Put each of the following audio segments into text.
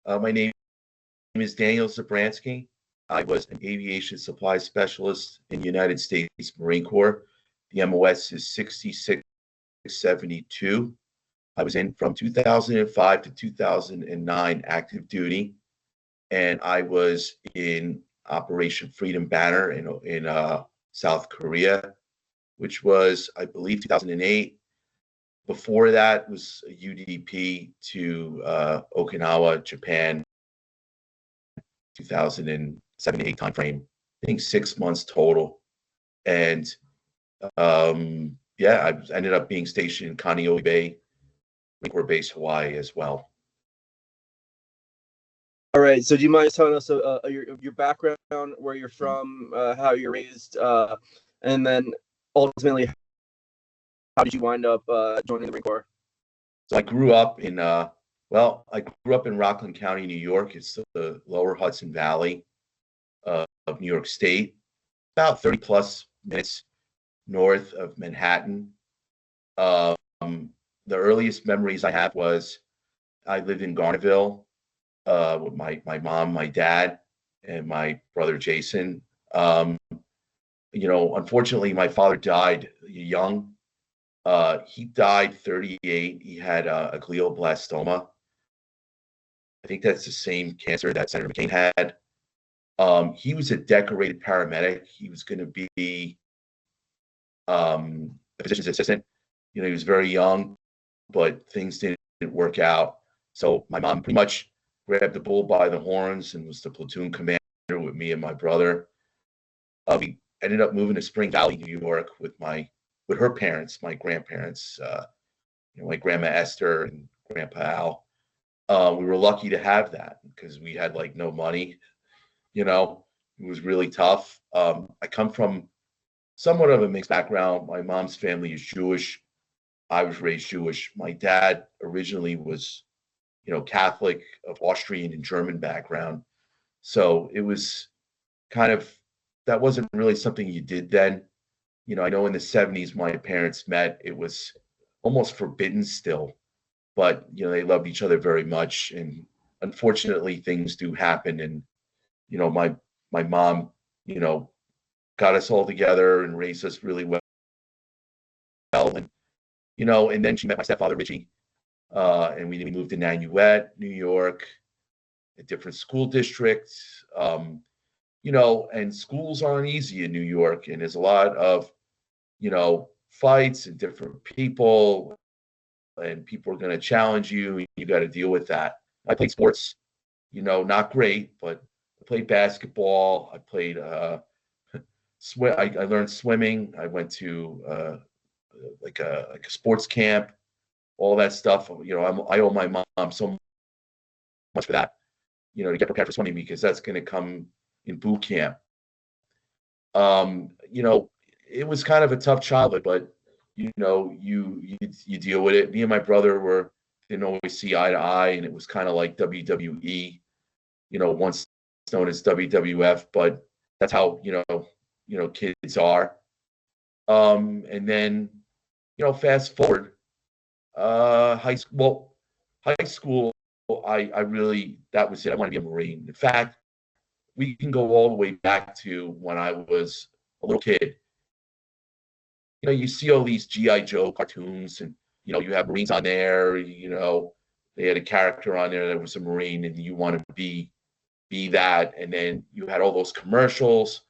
My name is Daniel Zabransky. I was an aviation supply specialist in the United States Marine Corps. The MOS is 6672. I was in from 2005 to 2009 active duty, and I was in Operation Freedom Banner in South Korea, which was, I believe, 2008. Before that was a UDP to Okinawa, Japan, 2007-8 timeframe. I think 6 months total. And yeah, I ended up being stationed in Kaneohe Bay, Marine Corps Base, Hawaii as well. All right. So do you mind telling us your background, where you're from, how you're raised, and then ultimately, how did you wind up joining the Marine Corps? So I grew up in Rockland County, New York. It's the lower Hudson Valley of New York State, about 30 plus minutes north of Manhattan. The earliest memories I have was I lived in Garnerville with my mom, my dad, and my brother Jason. Unfortunately, my father died young. He died 38. He had a glioblastoma. I think that's the same cancer that Senator McCain had. He was a decorated paramedic. He was going to be a physician's assistant. He was very young, but things didn't work out. So my mom pretty much grabbed the bull by the horns and was the platoon commander with me and my brother. We ended up moving to Spring Valley, New York with her parents, my grandparents, my grandma Esther and Grandpa Al. We were lucky to have that because we had no money. It was really tough. I come from somewhat of a mixed background. My mom's family is Jewish. I was raised Jewish. My dad originally was, Catholic, of Austrian and German background. So it was that wasn't really something you did then. I know in the 70s my parents met. It was almost forbidden still, but they loved each other very much. And unfortunately, things do happen. And my mom, got us all together and raised us really well. And and then she met my stepfather Richie, and we moved to Nanuet, New York, a different school district. And schools aren't easy in New York, and there's a lot of fights and different people, and people are going to challenge you, and you got to deal with that. I played sports, not great, but I played basketball. I played swim. I learned swimming. I went to like a sports camp, all that stuff. I owe my mom so much for that, to get prepared for swimming, because that's going to come in boot camp. It was kind of a tough childhood, but you deal with it. Me and my brother didn't always see eye to eye, and it was kind of like WWE, once known as WWF, but that's how kids are. And then fast forward, high school. I really, that was it. I want to be a Marine. In fact, we can go all the way back to when I was a little kid. You see all these G.I. Joe cartoons, and you have Marines on there. They had a character on there that was a Marine, and you want to be that. And then you had all those commercials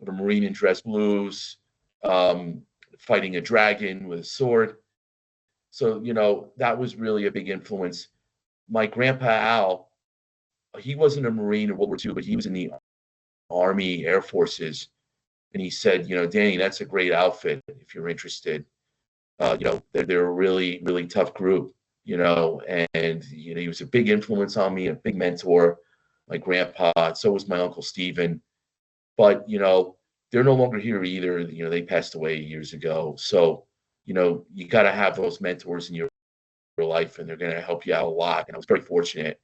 of a Marine in dress blues, fighting a dragon with a sword. So that was really a big influence. My grandpa Al, he wasn't a Marine in World War II, but he was in the Army Air Forces. And he said, Danny, that's a great outfit if you're interested. They're a really, really tough group, and he was a big influence on me, a big mentor, my grandpa. So was my Uncle Stephen. But, they're no longer here either. They passed away years ago. So, you got to have those mentors in your life, and they're going to help you out a lot. And I was very fortunate,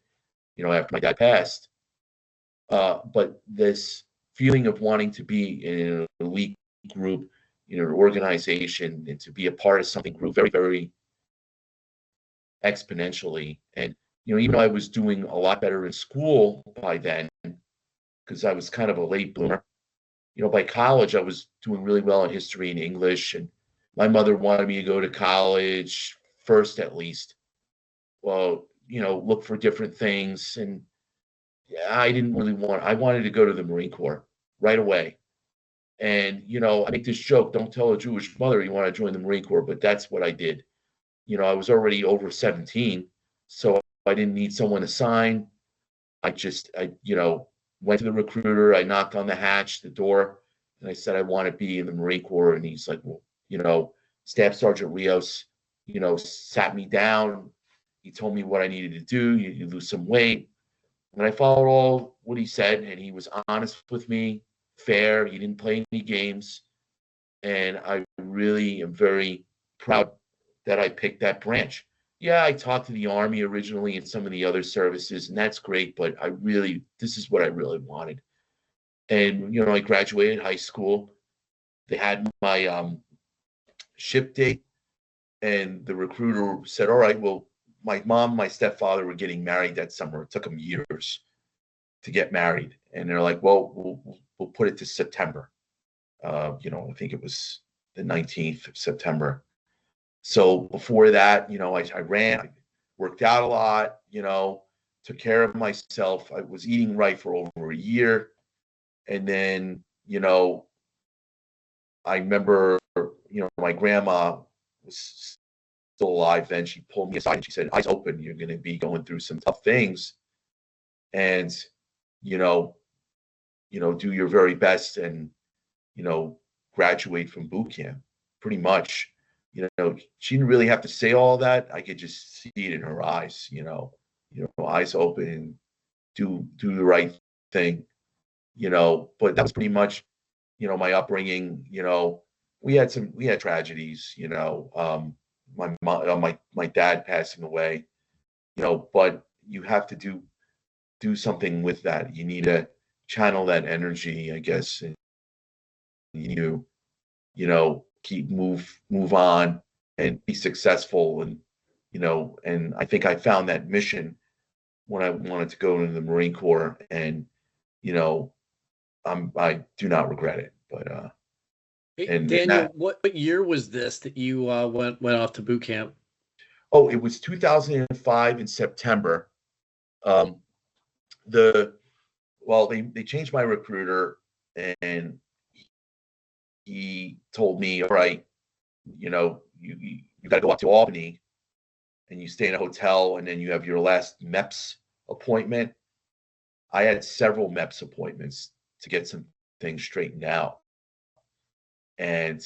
after my dad passed. But this feeling of wanting to be in an elite group, an organization, and to be a part of something grew very, very exponentially. And even though I was doing a lot better in school by then, because I was kind of a late bloomer, by college, I was doing really well in history and English. And my mother wanted me to go to college first, at least. Well, look for different things. And yeah, I wanted to go to the Marine Corps right away. And, I make this joke, don't tell a Jewish mother you want to join the Marine Corps, but that's what I did. I was already over 17, so I didn't need someone to sign. I went to the recruiter, I knocked on the door, and I said, I want to be in the Marine Corps. And he's like, well, Staff Sergeant Rios, sat me down. He told me what I needed to do. You lose some weight. And I followed all what he said, and he was honest with me, fair. He didn't play any games. And I really am very proud that I picked that branch. Yeah, I talked to the Army originally and some of the other services, and that's great, but this is what I really wanted. And, I graduated high school. They had my ship date, and the recruiter said, all right, well, my mom and my stepfather were getting married that summer. It took them years to get married. And they're like, well, we'll put it to September. I think it was the 19th of September. So before that, I ran, I worked out a lot, took care of myself. I was eating right for over a year. And then, I remember, my grandma was still alive then. She pulled me aside and she said, eyes open, you're going to be going through some tough things. And, do your very best and, graduate from boot camp. Pretty much, she didn't really have to say all that. I could just see it in her eyes, eyes open and do the right thing, but that was pretty much, my upbringing. We had tragedies, my mom, my dad passing away, but you have to do something with that. You need to channel that energy, I guess, and keep move on and be successful. And and I think I found that mission when I wanted to go into the Marine Corps, and I do not regret it. But Hey, Daniel, what year was this that you went off to boot camp? Oh, it was 2005 in September. They changed my recruiter, and he told me, all right, you got to go up to Albany, and you stay in a hotel, and then you have your last MEPS appointment. I had several MEPS appointments to get some things straightened out, and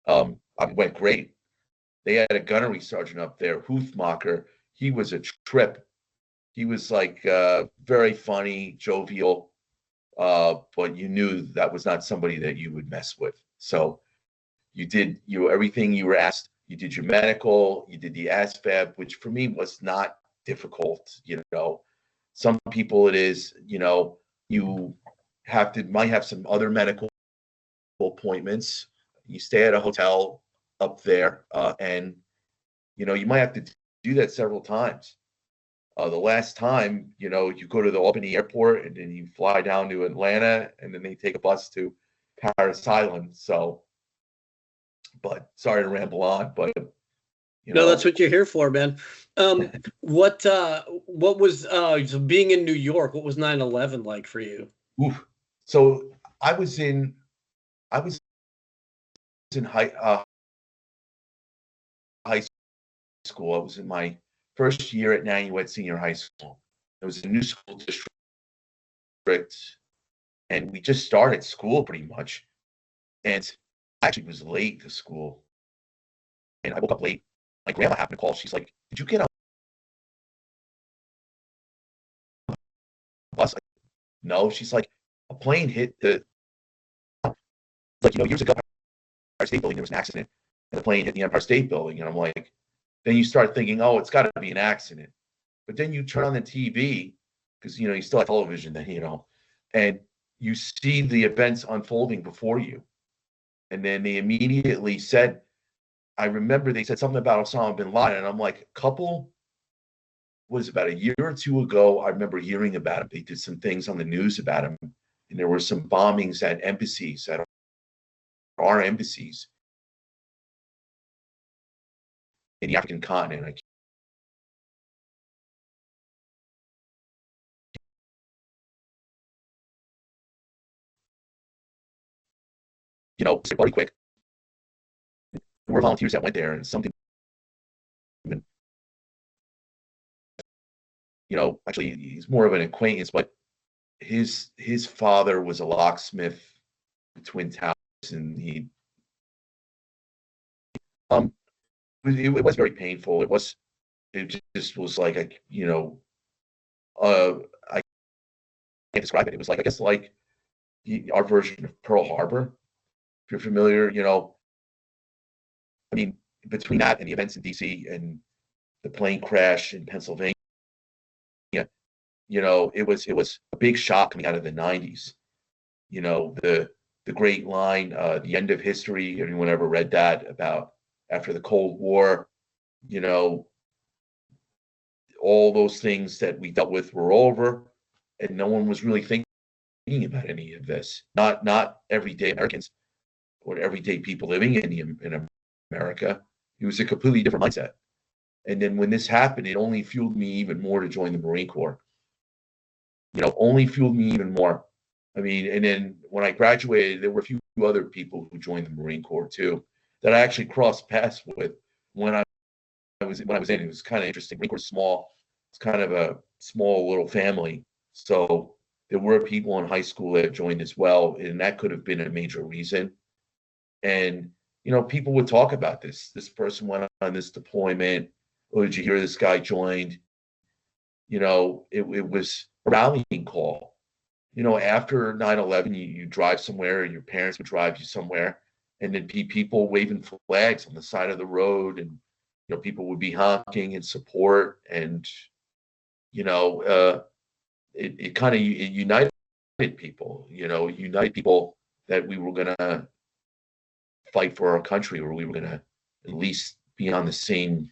I went great. They had a gunnery sergeant up there, Hoothmacher. He was a trip. He was like very funny, jovial, but you knew that was not somebody that you would mess with. So you did everything you were asked. You did your medical, you did the ASVAB, which for me was not difficult. Some people it is. You might have some other medical appointments. You stay at a hotel up there, and you might have to do that several times. The last time, you go to the Albany airport, and then you fly down to Atlanta, and then they take a bus to Paris Island. So, but sorry to ramble on, but no, that's what you're here for, man. What was being in New York? What was 9/11 like for you? Oof. So I was in high school. I was in my first year at Nanuet Senior High School. It was a new school district, and we just started school pretty much. And I actually was late to school, and I woke up late. My grandma happened to call. She's like, "Did you get on the bus?" No. She's like, "A plane hit the years ago, Empire State Building. There was an accident, and the plane hit the Empire State Building." And I'm like, then you start thinking, "Oh, it's got to be an accident." But then you turn on the TV, because you still have television then, and you see the events unfolding before you. And then they immediately said, I remember they said something about Osama bin Laden, and I'm like, a couple was about a year or two ago. I remember hearing about him. They did some things on the news about him, and there were some bombings at embassies, at our embassies in the African continent. Very quick. There were volunteers that went there, and something, actually, he's more of an acquaintance, but his father was a locksmith in Twin Towers, and it was very painful. It just was like I can't describe it. It was like, I guess, like our version of Pearl Harbor. If you're familiar, I mean, between that and the events in DC and the plane crash in Pennsylvania, it was a big shock coming out of the 90s. The great line, the end of history. Anyone ever read that about after the Cold War? All those things that we dealt with were over, and no one was really thinking about any of this. Not everyday Americans or everyday people living in America. It was a completely different mindset. And then when this happened, it only fueled me even more to join the Marine Corps. Only fueled me even more. I mean, and then when I graduated, there were a few other people who joined the Marine Corps too, that I actually crossed paths with when I was in. It was kind of interesting. Marine Corps is small. It's kind of a small little family. So there were people in high school that joined as well, and that could have been a major reason. And people would talk about this. This person went on this deployment. Oh, did you hear this guy joined? It was a rallying call. After 9/11, you drive somewhere, and your parents would drive you somewhere, and there'd be people waving flags on the side of the road, and people would be honking in support, and it kind of united people. United people that we were gonna fight for our country, or we were gonna at least be on the same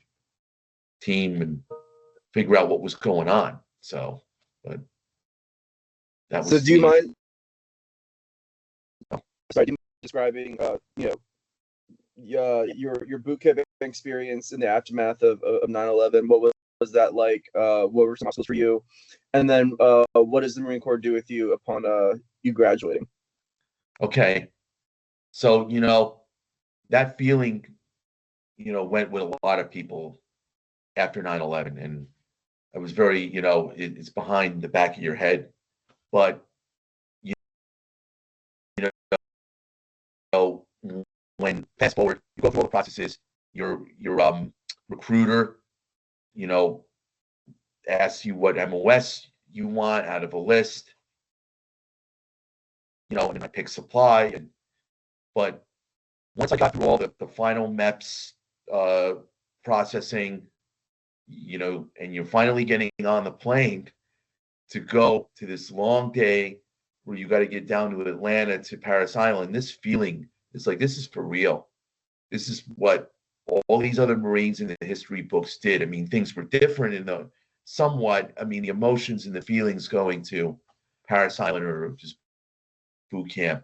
team and figure out what was going on. So, but that was. So, do you mind? Sorry, do you mind describing, your boot camp experience in the aftermath of 9/11? What was that like? What were some obstacles for you? And then, what does the Marine Corps do with you upon you graduating? Okay, so that feeling, went with a lot of people after 9/11, and I was very, it's behind the back of your head, but when fast forward, you go through all the processes. Your recruiter, asks you what MOS you want out of a list, and then I pick supply, but once I got through all the final MEPS processing, and you're finally getting on the plane to go to this long day where you got to get down to Atlanta to Paris Island, this feeling is like, this is for real. This is what all these other Marines in the history books did. I mean, things were different in the somewhat. I mean, the emotions and the feelings going to Paris Island or just boot camp,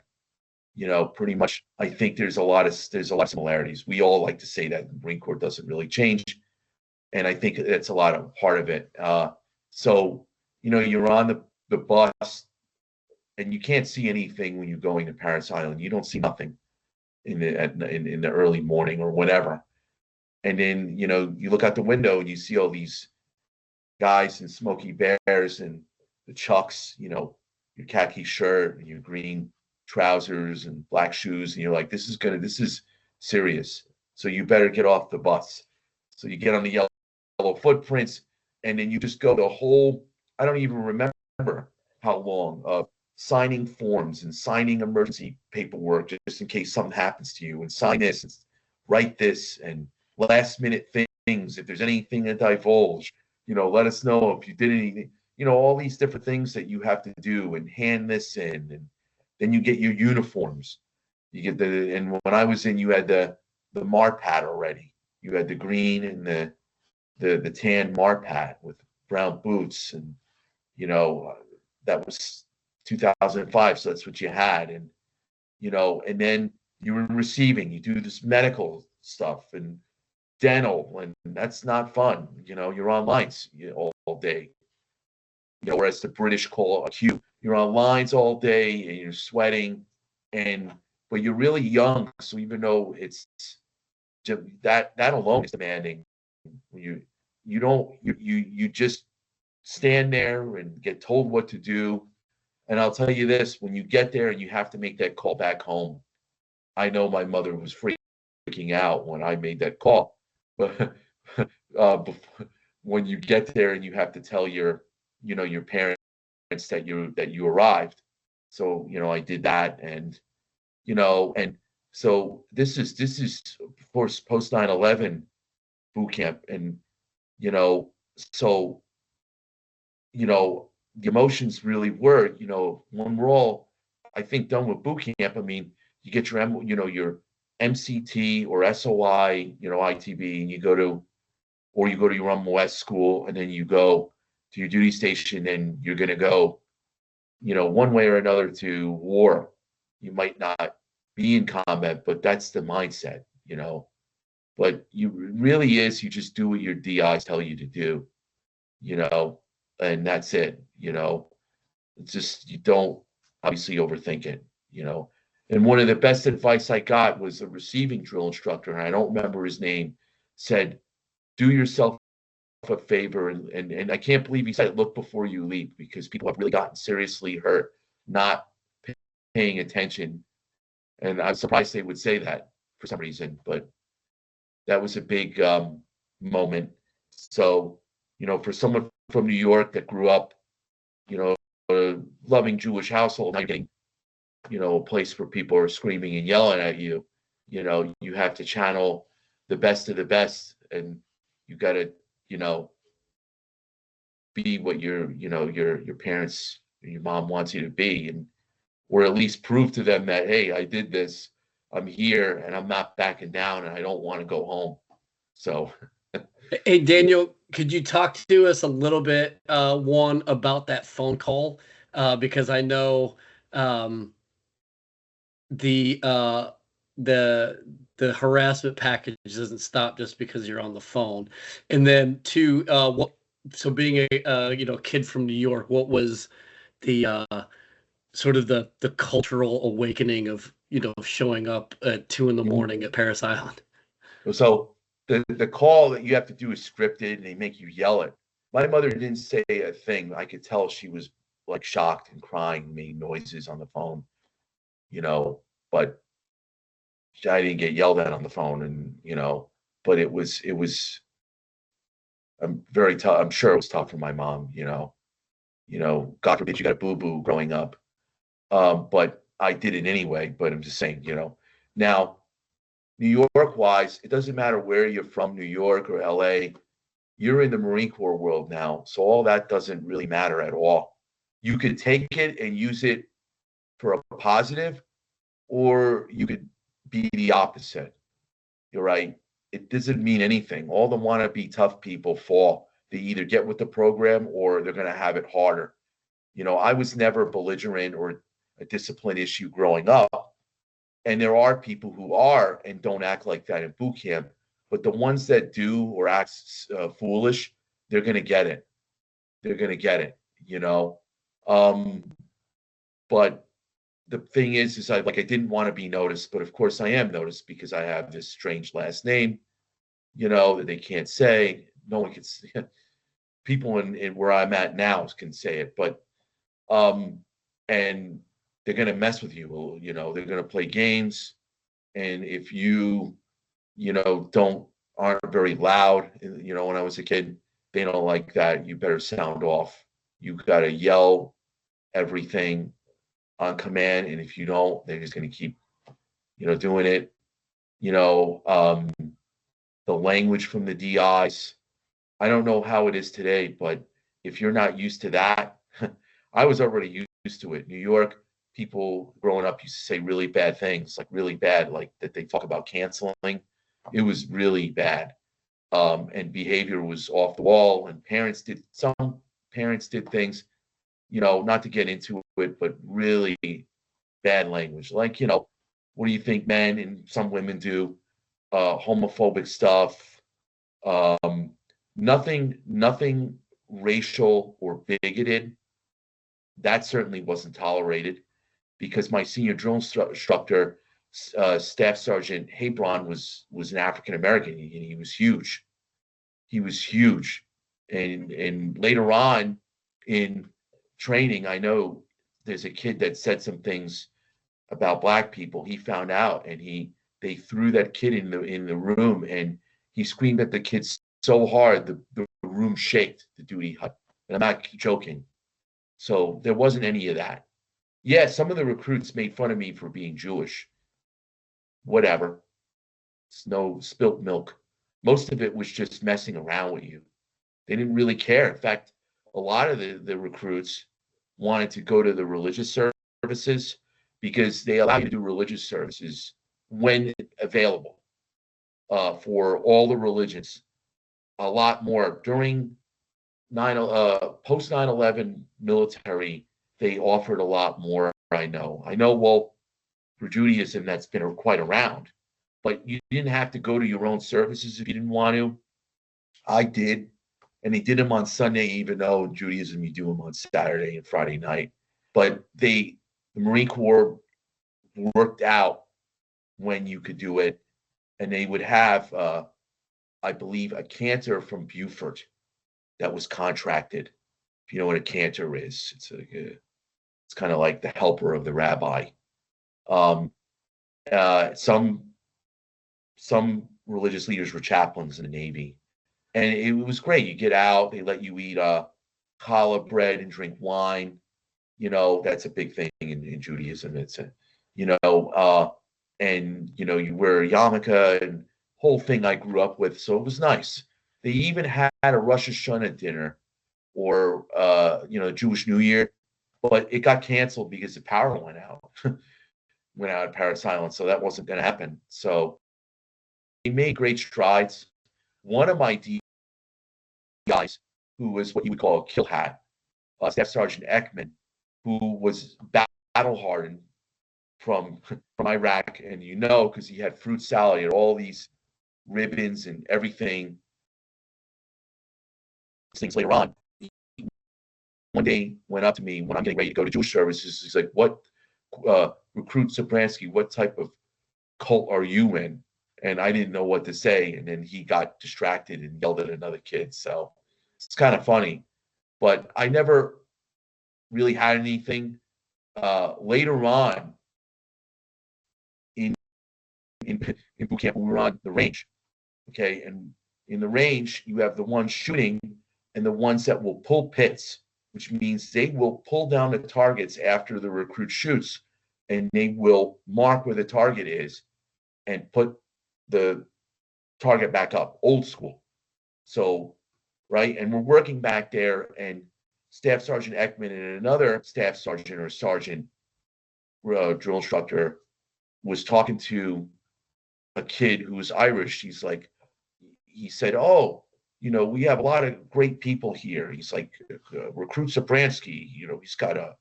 pretty much. I think there's a lot of similarities. We all like to say that the Marine Corps doesn't really change, and I think that's a lot of part of it. So you're on the bus, and you can't see anything when you're going to Paris Island. You don't see nothing in the early morning or whatever. And then you look out the window and you see all these guys in Smoky Bears and the Chucks, your khaki shirt and your green trousers and black shoes, and you're like, this is serious. So you better get off the bus. So you get on the yellow footprints, and then you just go the whole, I don't even remember how long, of signing forms and signing emergency paperwork just in case something happens to you, and sign this and write this, and last minute things. If there's anything to divulge, let us know if you did anything, all these different things that you have to do, and hand this in, and then you get your uniforms. You get and when I was in, you had the MARPAD already. You had the green and the tan MARPAD with brown boots, and that was 2005, so that's what you had. And and then you were receiving, you do this medical stuff and dental, and that's not fun. You're on lines all day. Whereas the British call a queue, you're on lines all day and you're sweating, but you're really young. So even though it's just, that alone is demanding, you just stand there and get told what to do. And I'll tell you this: when you get there and you have to make that call back home, I know my mother was freaking out when I made that call. But when you get there and you have to tell your parents that you arrived. So I did that, and and so this is of course post 9/11 boot camp, and so the emotions really were, when we're all, I think, done with boot camp. I mean, you get your your MCT or SOI, ITB, and you go to your MOS school, and then you go to your duty station, and you're going to go, one way or another to war. You might not be in combat, but that's the mindset, But it really is, you just do what your DIs tell you to do, and that's it, It's just, you don't obviously overthink it, And one of the best advice I got was a receiving drill instructor, and I don't remember his name, said, do yourself a favor, and I can't believe he said, look before you leap, because people have really gotten seriously hurt not paying attention. And I'm surprised they would say that for some reason, but that was a big moment. So, for someone from New York that grew up, a loving Jewish household, now you're getting, a place where people are screaming and yelling at you, you have to channel the best of the best, and you got to, be what your parents, your mom wants you to be, and or at least prove to them that, hey, I did this, I'm here, and I'm not backing down, and I don't want to go home. So, hey, Daniel, could you talk to us a little bit, one, about that phone call? Because I know the harassment package doesn't stop just because you're on the phone. And then two, so being a kid from New York, what was the sort of the cultural awakening of showing up at 2 a.m. at Parris Island? So the call that you have to do is scripted, and they make you yell it. My mother didn't say a thing. I could tell she was like shocked and crying, made noises on the phone, but I didn't get yelled at on the phone, and but it was very tough. I'm sure it was tough for my mom, God forbid you got a boo-boo growing up. But I did it anyway. But I'm just saying, now New York wise, it doesn't matter where you're from, New York or LA, you're in the Marine Corps world now. So all that doesn't really matter at all. You could take it and use it for a positive, or you could be the opposite. You're right. It doesn't mean anything. All the wannabe tough people fall. They either get with the program or they're going to have it harder. I was never belligerent or a discipline issue growing up. And there are people who are and don't act like that in boot camp. But the ones that do or act foolish, they're going to get it. They're going to get it, But the thing is I didn't want to be noticed, but of course I am noticed because I have this strange last name, that they can't say. No one can say. People in where I'm at now can say it, but and they're gonna mess with you. They're gonna play games, and if you aren't very loud, when I was a kid, they don't like that. You better sound off. You gotta yell everything on command, and if you don't, they're just going to keep doing it. The language from the DIs, I don't know how it is today, but if you're not used to that, I was already used to it. New York people growing up used to say really bad things, like really bad, like that they talk about canceling. It was really bad, and behavior was off the wall, and some parents did things, not to get into it, but really bad language. Like, what do you think men and some women do? Homophobic stuff. Nothing racial or bigoted. That certainly wasn't tolerated, because my senior drill instructor, Staff Sergeant Hebron, was an African American, and he was huge. He was huge, and later on in training, I know there's a kid that said some things about black people. He found out, and they threw that kid in the room, and he screamed at the kid so hard the room shaked, the duty hut. And I'm not joking. So there wasn't any of that. Yeah, some of the recruits made fun of me for being Jewish. Whatever. It's no spilt milk. Most of it was just messing around with you. They didn't really care. In fact, a lot of the recruits wanted to go to the religious services, because they allow you to do religious services when available, for all the religions. A lot more during post 9/11 military, they offered a lot more. I know. Well, for Judaism, that's been quite around, but you didn't have to go to your own services if you didn't want to. I did, and they did them on Sunday, even though in Judaism you do them on Saturday and Friday night. But the Marine Corps worked out when you could do it, and they would have, I believe, a cantor from Beaufort that was contracted. If you know what a cantor is, it's kind of like the helper of the rabbi. Some religious leaders were chaplains in the Navy, and it was great. You get out, they let you eat challah bread and drink wine. That's a big thing in Judaism. It's and you wear a yarmulke, and whole thing I grew up with, so it was nice. They even had a Rosh Hashanah dinner, or Jewish New Year, but it got canceled because the power went out. Went out at Paris Island, so that wasn't going to happen. So he made great strides. One of my guys, who was what you would call a kill hat, Staff Sergeant Ekman, who was battle hardened from Iraq, and because he had fruit salad, he had all these ribbons and everything. Things later on, one day went up to me when I'm getting ready to go to Jewish services. He's like, "What, recruit Zabransky? What type of cult are you in?" And I didn't know what to say, and then he got distracted and yelled at another kid. So it's kind of funny, but I never really had anything. Later on in boot camp, we were on the range, okay, and in the range you have the ones shooting and the ones that will pull pits, which means they will pull down the targets after the recruit shoots, and they will mark where the target is and put the target back up, old school. So, right, and we're working back there, and Staff Sergeant Ekman and another staff sergeant or sergeant drill instructor was talking to a kid who was Irish. He said, "Oh, we have a lot of great people here." He's like, "Recruit Zabransky, he's got a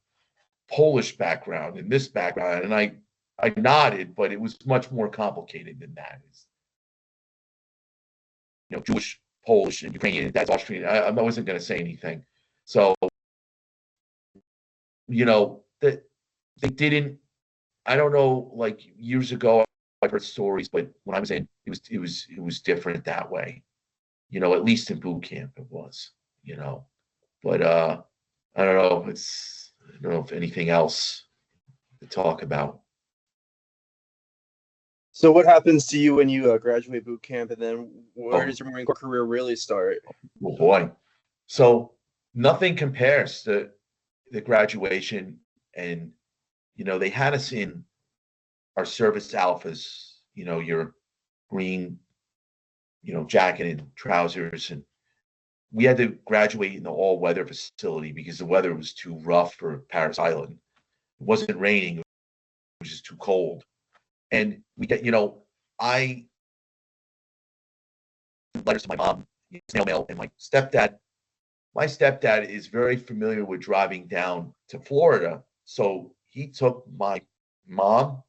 Polish background and this background." And I nodded, but it was much more complicated than that. It's, Jewish, Polish, and Ukrainian, that's Austrian. I wasn't going to say anything. So, that they didn't, I don't know, like years ago, I've heard stories, but when I was in, it was different that way. At least in boot camp it was, but I don't know if anything else to talk about. So what happens to you when you graduate boot camp, and then where does your Marine Corps career really start? Oh boy. So nothing compares to the graduation, and they had us in our service alphas, your green, jacket and trousers, and we had to graduate in the all-weather facility because the weather was too rough for Paris Island. It wasn't raining, it was just too cold. And we get, I letters to my mom, snail mail, and my stepdad is very familiar with driving down to Florida. So he took my mom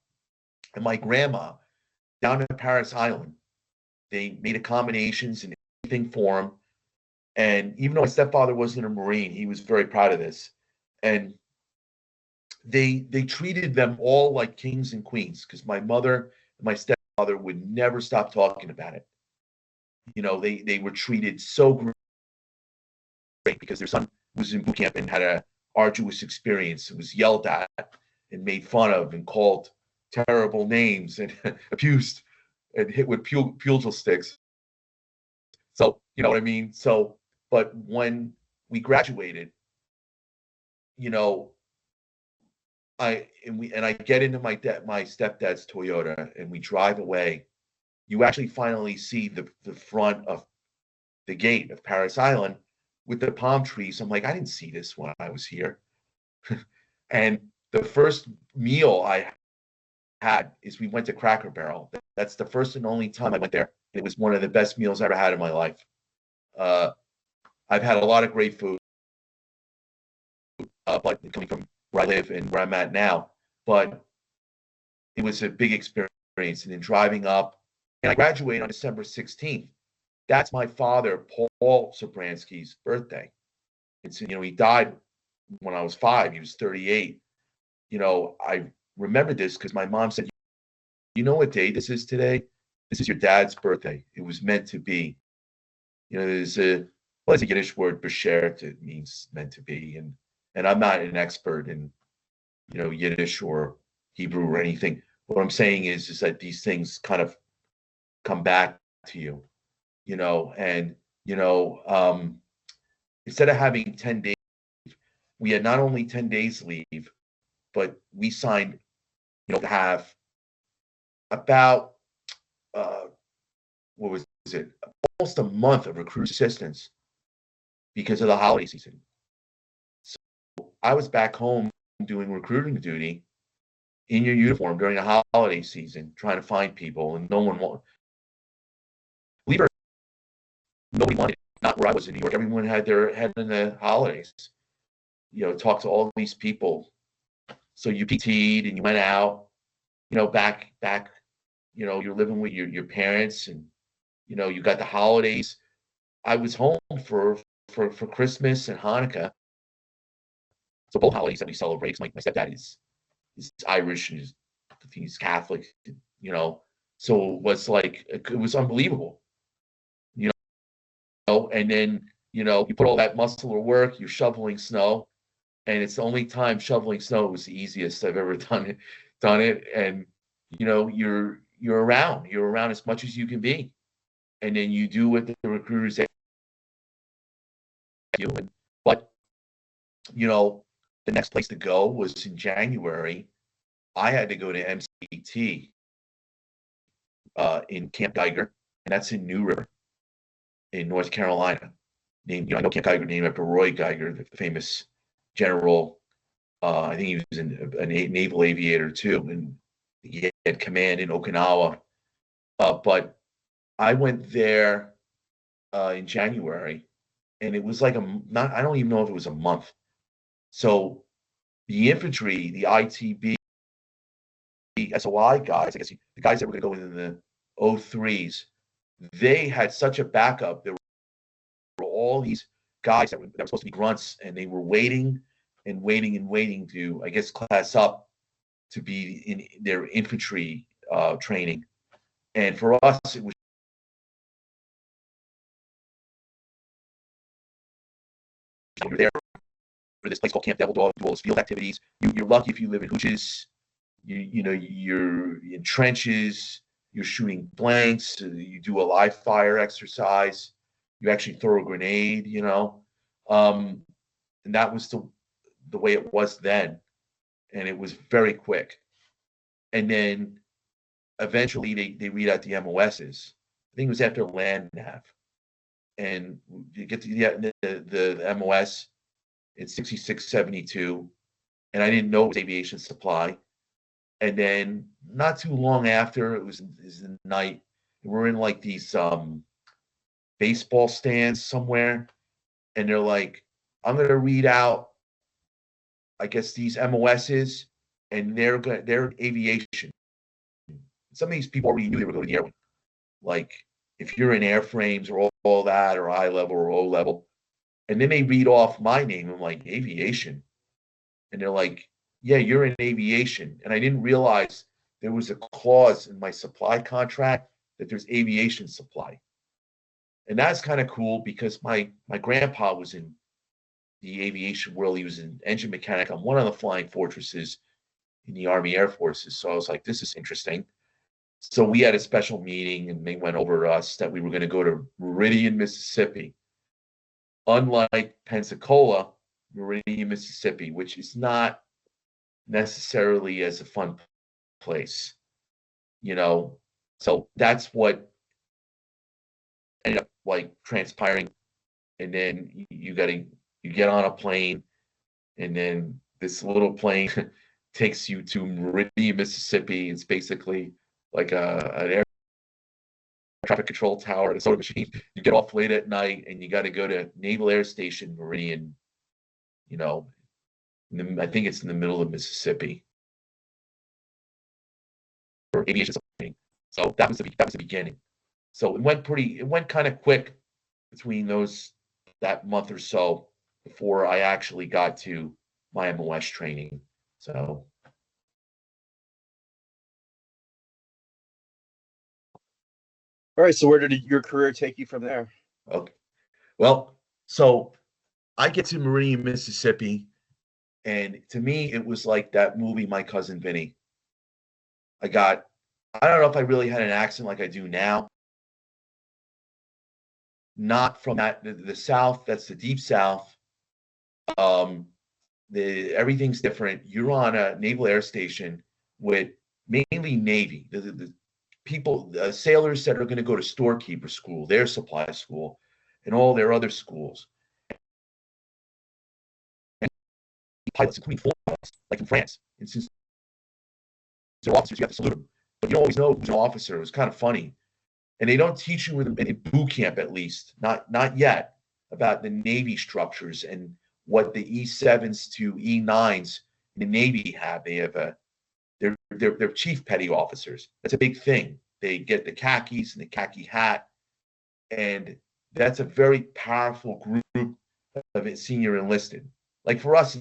and my grandma down to Paris Island. They made accommodations and everything for him. And even though my stepfather wasn't a Marine, he was very proud of this. And they treated them all like kings and queens, because my mother and my stepfather would never stop talking about it. You know, they were treated so great because their son was in boot camp and had a arduous experience and was yelled at and made fun of and called terrible names and abused and hit with pugil sticks. So, you know what I mean? So, but when we graduated, you know, I get into my stepdad's Toyota and we drive away. You actually finally see the front of the gate of Paris Island with the palm trees. I'm like, I didn't see this when I was here. And the first meal I had is we went to Cracker Barrel. That's the first and only time I went there. It was one of the best meals I ever had in my life. I've had a lot of great food, but coming from where I live and where I'm at now, but it was a big experience. And then driving up, and I graduated on December 16th. That's my father, Paul Zabransky's birthday. It's, you know, he died when I was 5. He was 38. You know, I remember this because my mom said, you know what day this is today? This is your dad's birthday. It was meant to be. You know, there's a Yiddish word, beshert, it means meant to be. And I'm not an expert in, you know, Yiddish or Hebrew or anything. What I'm saying is that these things kind of come back to you, you know, and, you know, instead of having 10 days, we had not only 10 days leave, but we signed, you know, to have about, what was it? Almost a month of recruit assistance because of the holiday season. So I was back home doing recruiting duty in your uniform during the holiday season, trying to find people, and no one wanted. Believe it or not, nobody wanted it. Not where I was in New York. Everyone had their head in the holidays. You know, talked to all these people. So you PT'd and you went out. You know, back. You know, you're living with your parents, and you know, you got the holidays. I was home for Christmas and Hanukkah. So both holidays that we celebrate. My stepdad is Irish and he's Catholic, you know. So it was like, it was unbelievable, you know. And then, you know, you put all that muscular work, you're shoveling snow, and it's the only time shoveling snow was the easiest I've ever done it. And you know, you're around as much as you can be, and then you do what the recruiters say you. But you know, the next place to go was in January. I had to go to MCT in Camp Geiger, and that's in New River in North Carolina. Named, you know, I know Camp Geiger named after Roy Geiger, the famous general. I think he was a naval aviator too, and he had command in Okinawa. But I went there in January, and it was like I don't even know if it was a month. So the infantry, the ITB, SOI guys, I guess the guys that were going to go in the 03s, they had such a backup. There were all these guys that were supposed to be grunts, and they were waiting to, I guess, class up to be in their infantry training. And for us, it was you're there for this place called Camp Devil Dog, do all those field activities. You're lucky if you live in hooches. You know, you're in trenches, you're shooting blanks, you do a live fire exercise, you actually throw a grenade, you know. And that was the way it was then. And it was very quick. And then eventually they read out the MOSs. I think it was after land nav. And you get to the MOS, it's 6672. And I didn't know it was aviation supply. And then not too long after, it was in the night, we're in like these baseball stands somewhere, and they're like, I'm going to read out, I guess, these MOSs, and they're aviation. Some of these people already knew they were going to the air wing. Like, if you're in airframes or all that, or I level or O level, and then they read off my name. I'm like, aviation. And they're like, yeah, you're in aviation. And I didn't realize there was a clause in my supply contract that there's aviation supply. And that's kind of cool because my grandpa was in the aviation world. He was an engine mechanic on one of the flying fortresses in the Army Air Forces. So I was like, this is interesting. So we had a special meeting, and they went over us that we were going to go to Meridian, Mississippi. Unlike Pensacola, Meridian, Mississippi, which is not necessarily as a fun place, you know. So that's what ended up like transpiring. And then you get on a plane, and then this little plane takes you to Meridian, Mississippi. It's basically like an air traffic control tower, a soda machine. You get off late at night, and you got to go to Naval Air Station Meridian. You know, I think it's in the middle of Mississippi. For aviation supply. So that was the beginning. So it went kind of quick between that month or so before I actually got to my MOS training. So. All right. So where did your career take you from there? Okay. Well, so I get to Meridian, Mississippi, and to me, it was like that movie, My Cousin Vinny. I don't know if I really had an accent like I do now. Not from the South, that's the deep South. Everything's different. You're on a naval air station with mainly Navy. The people, sailors that are going to go to storekeeper school, their supply school, and all their other schools. And pilots, including full pilots, like in France. And since they're officers, you have to salute them. But you don't always know who's an officer. It was kind of funny. And they don't teach you in boot camp, at least, not yet, about the Navy structures and what the E7s to E9s in the Navy have. They have they're chief petty officers. That's a big thing. They get the khakis and the khaki hat, and that's a very powerful group of senior enlisted. Like for us,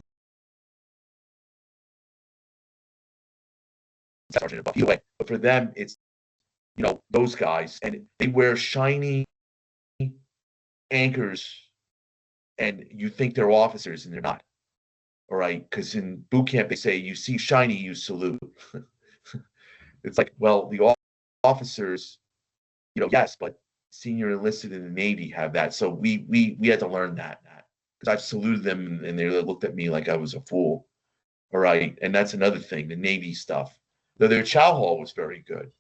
but for them, it's, you know, those guys, and they wear shiny anchors, and you think they're officers, and they're not. All right, because in boot camp they say you see shiny, you salute. It's like, well, the officers, you know, yes, but senior enlisted in the Navy have that. So we had to learn that because I've saluted them, and they looked at me like I was a fool. All right, and that's another thing, the Navy stuff. Though their chow hall was very good.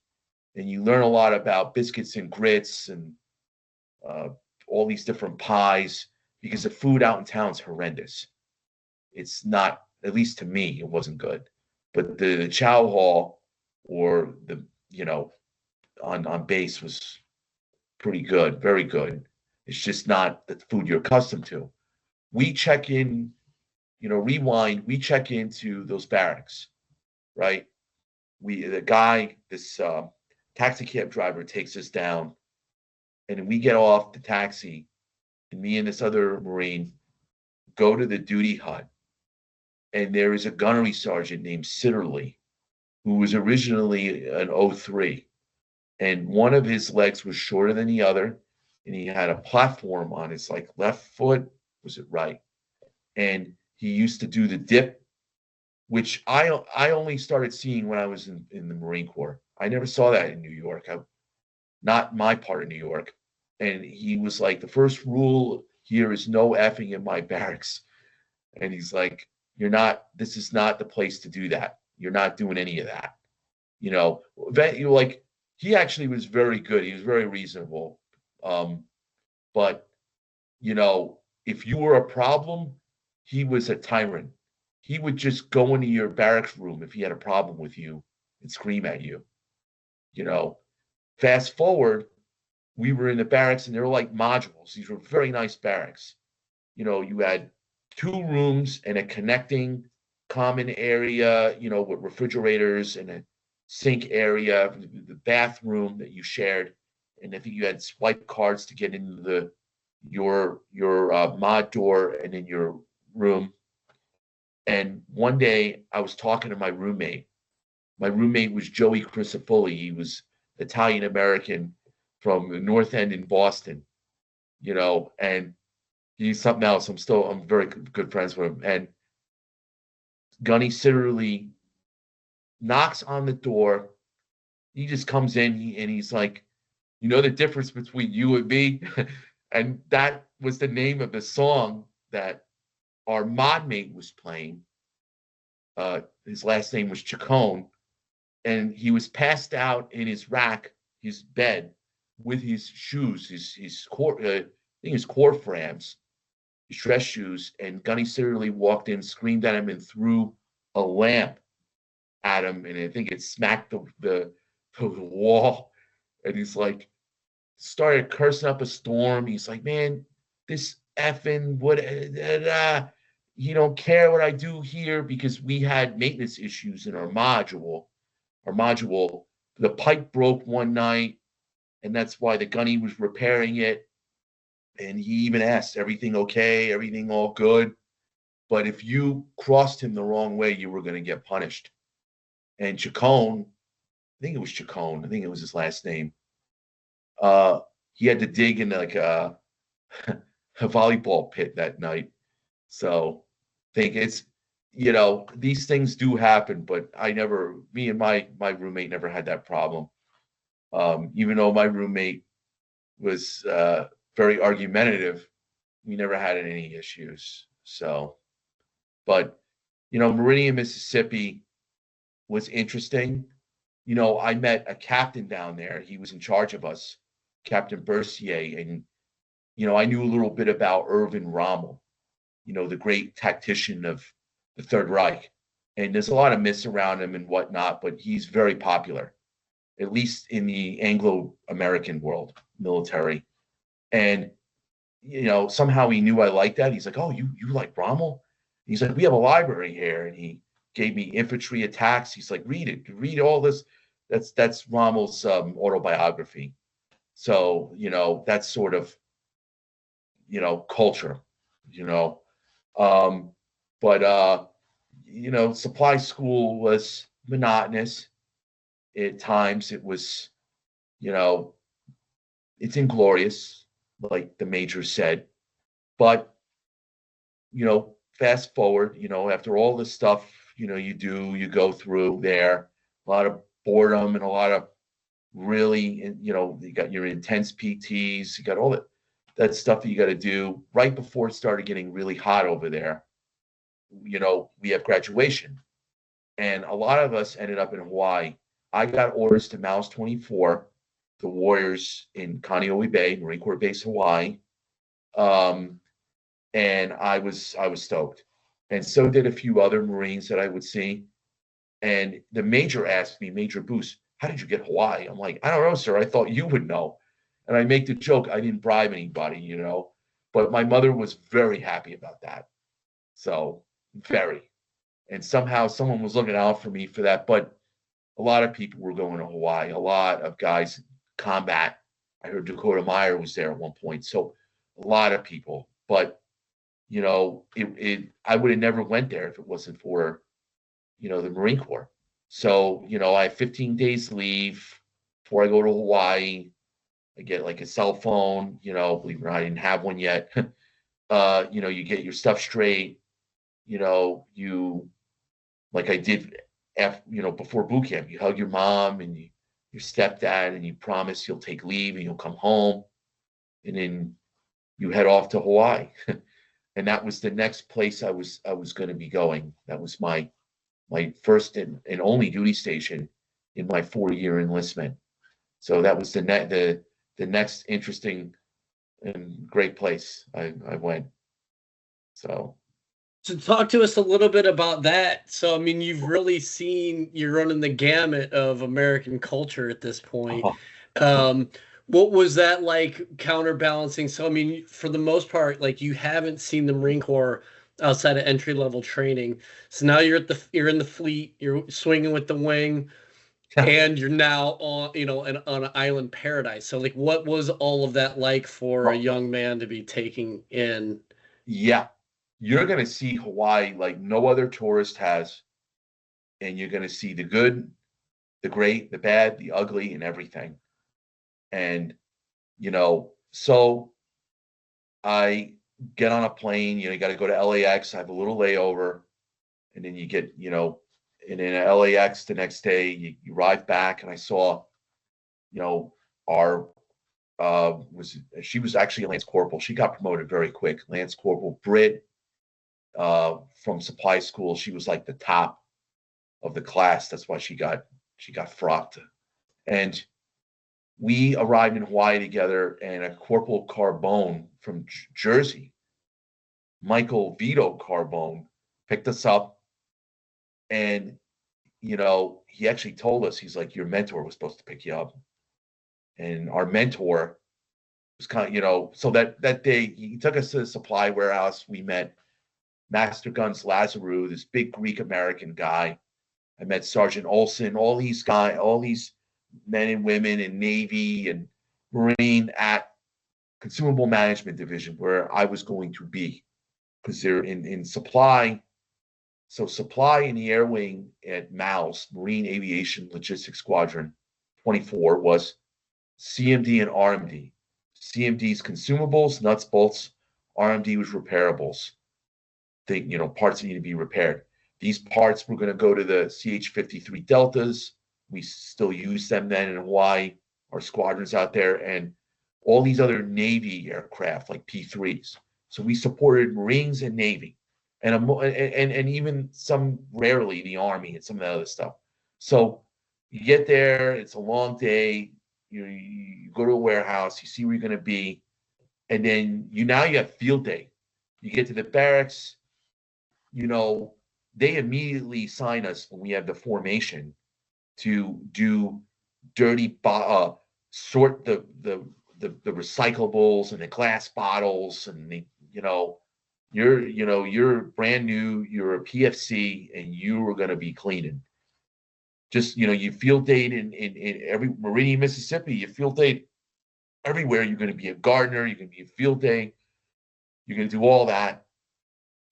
And you learn a lot about biscuits and grits and all these different pies, because the food out in town is horrendous. It's not, at least to me, it wasn't good. But the chow hall, or the, you know, on base was pretty good, very good. It's just not the food you're accustomed to. We check in, you know, rewind, we check into those barracks, right? This taxi cab driver takes us down, and we get off the taxi, and me and this other Marine go to the duty hut, and there is a gunnery sergeant named Sitterly, who was originally an 03, and one of his legs was shorter than the other, and he had a platform on his like left foot, was it right? And he used to do the dip, which I only started seeing when I was in the Marine Corps. I never saw that in New York, not my part of New York. And he was like, the first rule here is no effing in my barracks. And he's like, this is not the place to do that. You're not doing any of that. You know, like, he actually was very good. He was very reasonable. But, you know, if you were a problem, he was a tyrant. He would just go into your barracks room if he had a problem with you and scream at you. You know, fast forward, we were in the barracks, and they were like modules. These were very nice barracks. You know, you had 2 rooms and a connecting common area, you know, with refrigerators and a sink area, the bathroom that you shared, and I think you had swipe cards to get into your mod door and in your room. And one day I was talking to my roommate. My roommate was Joey Crisafulli. He was Italian American from the North End in Boston, you know, and he's something else. I'm very good friends with him. And Gunny Sitterly knocks on the door. He just comes in and he's like, you know the difference between you and me? And that was the name of the song that our mod mate was playing. His last name was Chacon. And he was passed out in his rack, his bed, with his shoes, his core, I think his core frames, his dress shoes. And Gunny Sitterly walked in, screamed at him, and threw a lamp at him, and I think it smacked the wall. And he's like, started cursing up a storm. He's like, man, this effing what you don't care what I do here, because we had maintenance issues in our module. The pipe broke one night, and that's why the gunny was repairing it. And he even asked, everything okay? Everything all good? But if you crossed him the wrong way, you were going to get punished. And Chacon, I think it was his last name. He had to dig in like a volleyball pit that night. So I think it's, you know, these things do happen, but me and my roommate never had that problem. Even though my roommate was very argumentative, we never had any issues. So, but, you know, Meridian, Mississippi was interesting. You know, I met a captain down there. He was in charge of us, Captain Bercier. And, you know, I knew a little bit about Erwin Rommel, you know, the great tactician of the Third Reich. And there's a lot of myths around him and whatnot, but he's very popular, at least in the Anglo-American world, military. And, you know, somehow he knew I liked that. He's like, oh, you like Rommel? He's like, we have a library here. And he gave me infantry attacks. He's like, read all this. That's Rommel's autobiography. So, you know, that's sort of, you know, culture, you know. But you know, supply school was monotonous. At times it was, you know, it's inglorious, like the major said. But, you know, fast forward, you know, after all this stuff, you know, you go through there, a lot of boredom and a lot of really, you know, you got your intense PTs, you got all that stuff that you got to do right before it started getting really hot over there. You know, we have graduation, and a lot of us ended up in Hawaii. I got orders to MALS-24, the Warriors in Kaneohe Bay, Marine Corps Base, Hawaii. And I was stoked. And so did a few other Marines that I would see. And the major asked me, Major Boos, how did you get Hawaii? I'm like, I don't know, sir. I thought you would know. And I make the joke, I didn't bribe anybody, you know. But my mother was very happy about that. So, very. And somehow someone was looking out for me for that. But a lot of people were going to Hawaii. A lot of guys, combat. I heard Dakota Meyer was there at one point. So a lot of people. But, you know, I would have never went there if it wasn't for, you know, the Marine Corps. So, you know, I have 15 days leave before I go to Hawaii. I get like a cell phone, you know, believe it or not, I didn't have one yet. You know, you get your stuff straight. You know, you, like I did, you know, before boot camp, you hug your mom and your stepdad, and you promise you'll take leave and you'll come home, and then you head off to Hawaii. And that was the next place I was going to be going. That was my first and only duty station in my 4-year enlistment. So that was the next interesting and great place I went. So talk to us a little bit about that. So, I mean, you're running the gamut of American culture at this point. What was that like counterbalancing? So, I mean, for the most part, like you haven't seen the Marine Corps outside of entry level training. So now you're in the fleet, you're swinging with the wing, and you're now on, on an island paradise. So, like, what was all of that like for a Well, young man to be taking in? yeah, you're going to see Hawaii like no other tourist has, and you're going to see the good, the great, the bad, the ugly, and everything. And so I get on a plane. You got to go to LAX. I have a little layover, and then you get, and in LAX the next day you arrive back, and I saw, our she was actually a Lance Corporal. She got promoted very quick. Lance Corporal Britt, from supply school. She was like the top of the class. That's why she got frocked. And we arrived in Hawaii together, and a Corporal Carbone from Jersey, Michael Vito Carbone, picked us up. And, he actually told us, he's like, your mentor was supposed to pick you up. And our mentor was kind of, so that day he took us to the supply warehouse. We met Master Guns Lazarou, this big Greek American guy. I met Sergeant Olson, all these men and women in Navy and Marine at Consumable Management Division, where I was going to be, because they're in supply. So supply in the air wing at MALS, Marine Aviation Logistics Squadron 24, was CMD and RMD. CMD's consumables, nuts, bolts. RMD was repairables. Parts that need to be repaired. These parts were going to go to the CH-53 Deltas. We still use them then in Hawaii, our squadrons out there, and all these other Navy aircraft like P-3s. So we supported Marines and Navy, and even some, rarely, the Army and some of that other stuff. So you get there, it's a long day. You go to a warehouse, you see where you're going to be, and then you have field day. You get to the barracks, they immediately sign us when we have the formation to do sort the recyclables and the glass bottles, and you're brand new, you're a PFC, and you are going to be cleaning. Just, you field date in every Meridian, Mississippi, you field date everywhere. You're going to be a gardener, you're going to be a field day, you're going to do all that.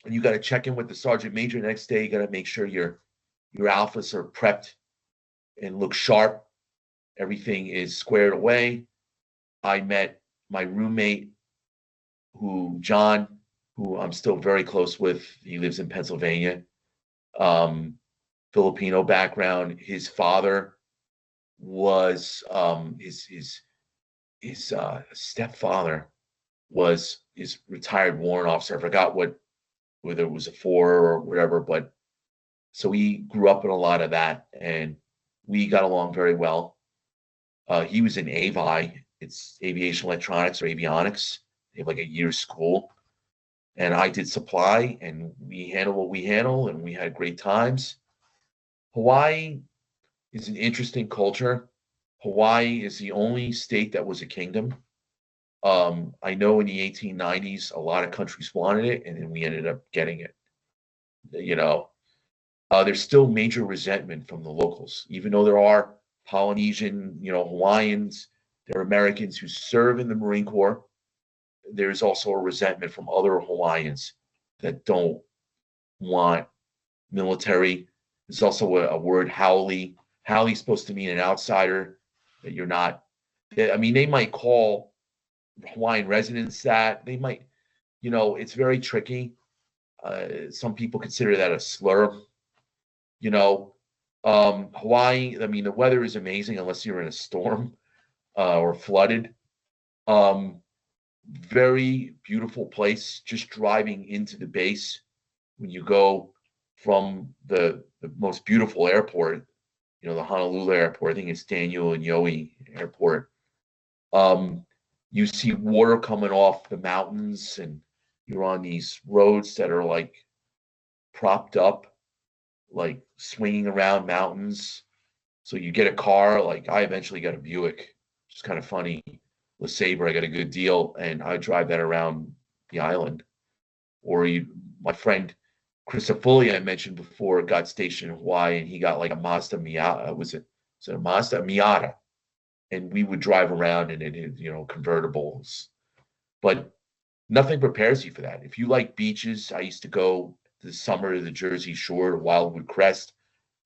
And you got to check in with the sergeant major the next day. You got to make sure your alphas are prepped and look sharp. Everything is squared away. I met my roommate, John, who I'm still very close with. He lives in Pennsylvania. Filipino background. His father was his stepfather was his retired warrant officer. I forgot whether it was a 4 or whatever, but so he grew up in a lot of that, and we got along very well. He was in AVI, it's aviation electronics or avionics. They have like a year's school, and I did supply, and we handle what we handle, and we had great times. Hawaii is an interesting culture. Hawaii is the only state that was a kingdom. I know in the 1890s, a lot of countries wanted it, and then we ended up getting it. There's still major resentment from the locals, even though there are Polynesian, Hawaiians, there are Americans who serve in the Marine Corps. There's also a resentment from other Hawaiians that don't want military. There's also a word, haole. Haole is supposed to mean an outsider, that you're not. I mean, they might call Hawaiian residents that. They might, it's very tricky. Some people consider that a slur. Hawaii, I mean, the weather is amazing unless you're in a storm or flooded. Very beautiful place. Just driving into the base, when you go from the most beautiful airport, the Honolulu airport, I think it's Daniel Inouye Airport. You see water coming off the mountains, and you're on these roads that are like propped up, like swinging around mountains. So you get a car, like I eventually got a Buick, which is kind of funny. LeSabre, I got a good deal, and I drive that around the island. Or my friend Chris Afuli, I mentioned before, got stationed in Hawaii, and he got like a Mazda Miata. Was it a Mazda Miata? And we would drive around in it, convertibles. But nothing prepares you for that. If you like beaches, I used to go this summer to the Jersey Shore, to Wildwood Crest.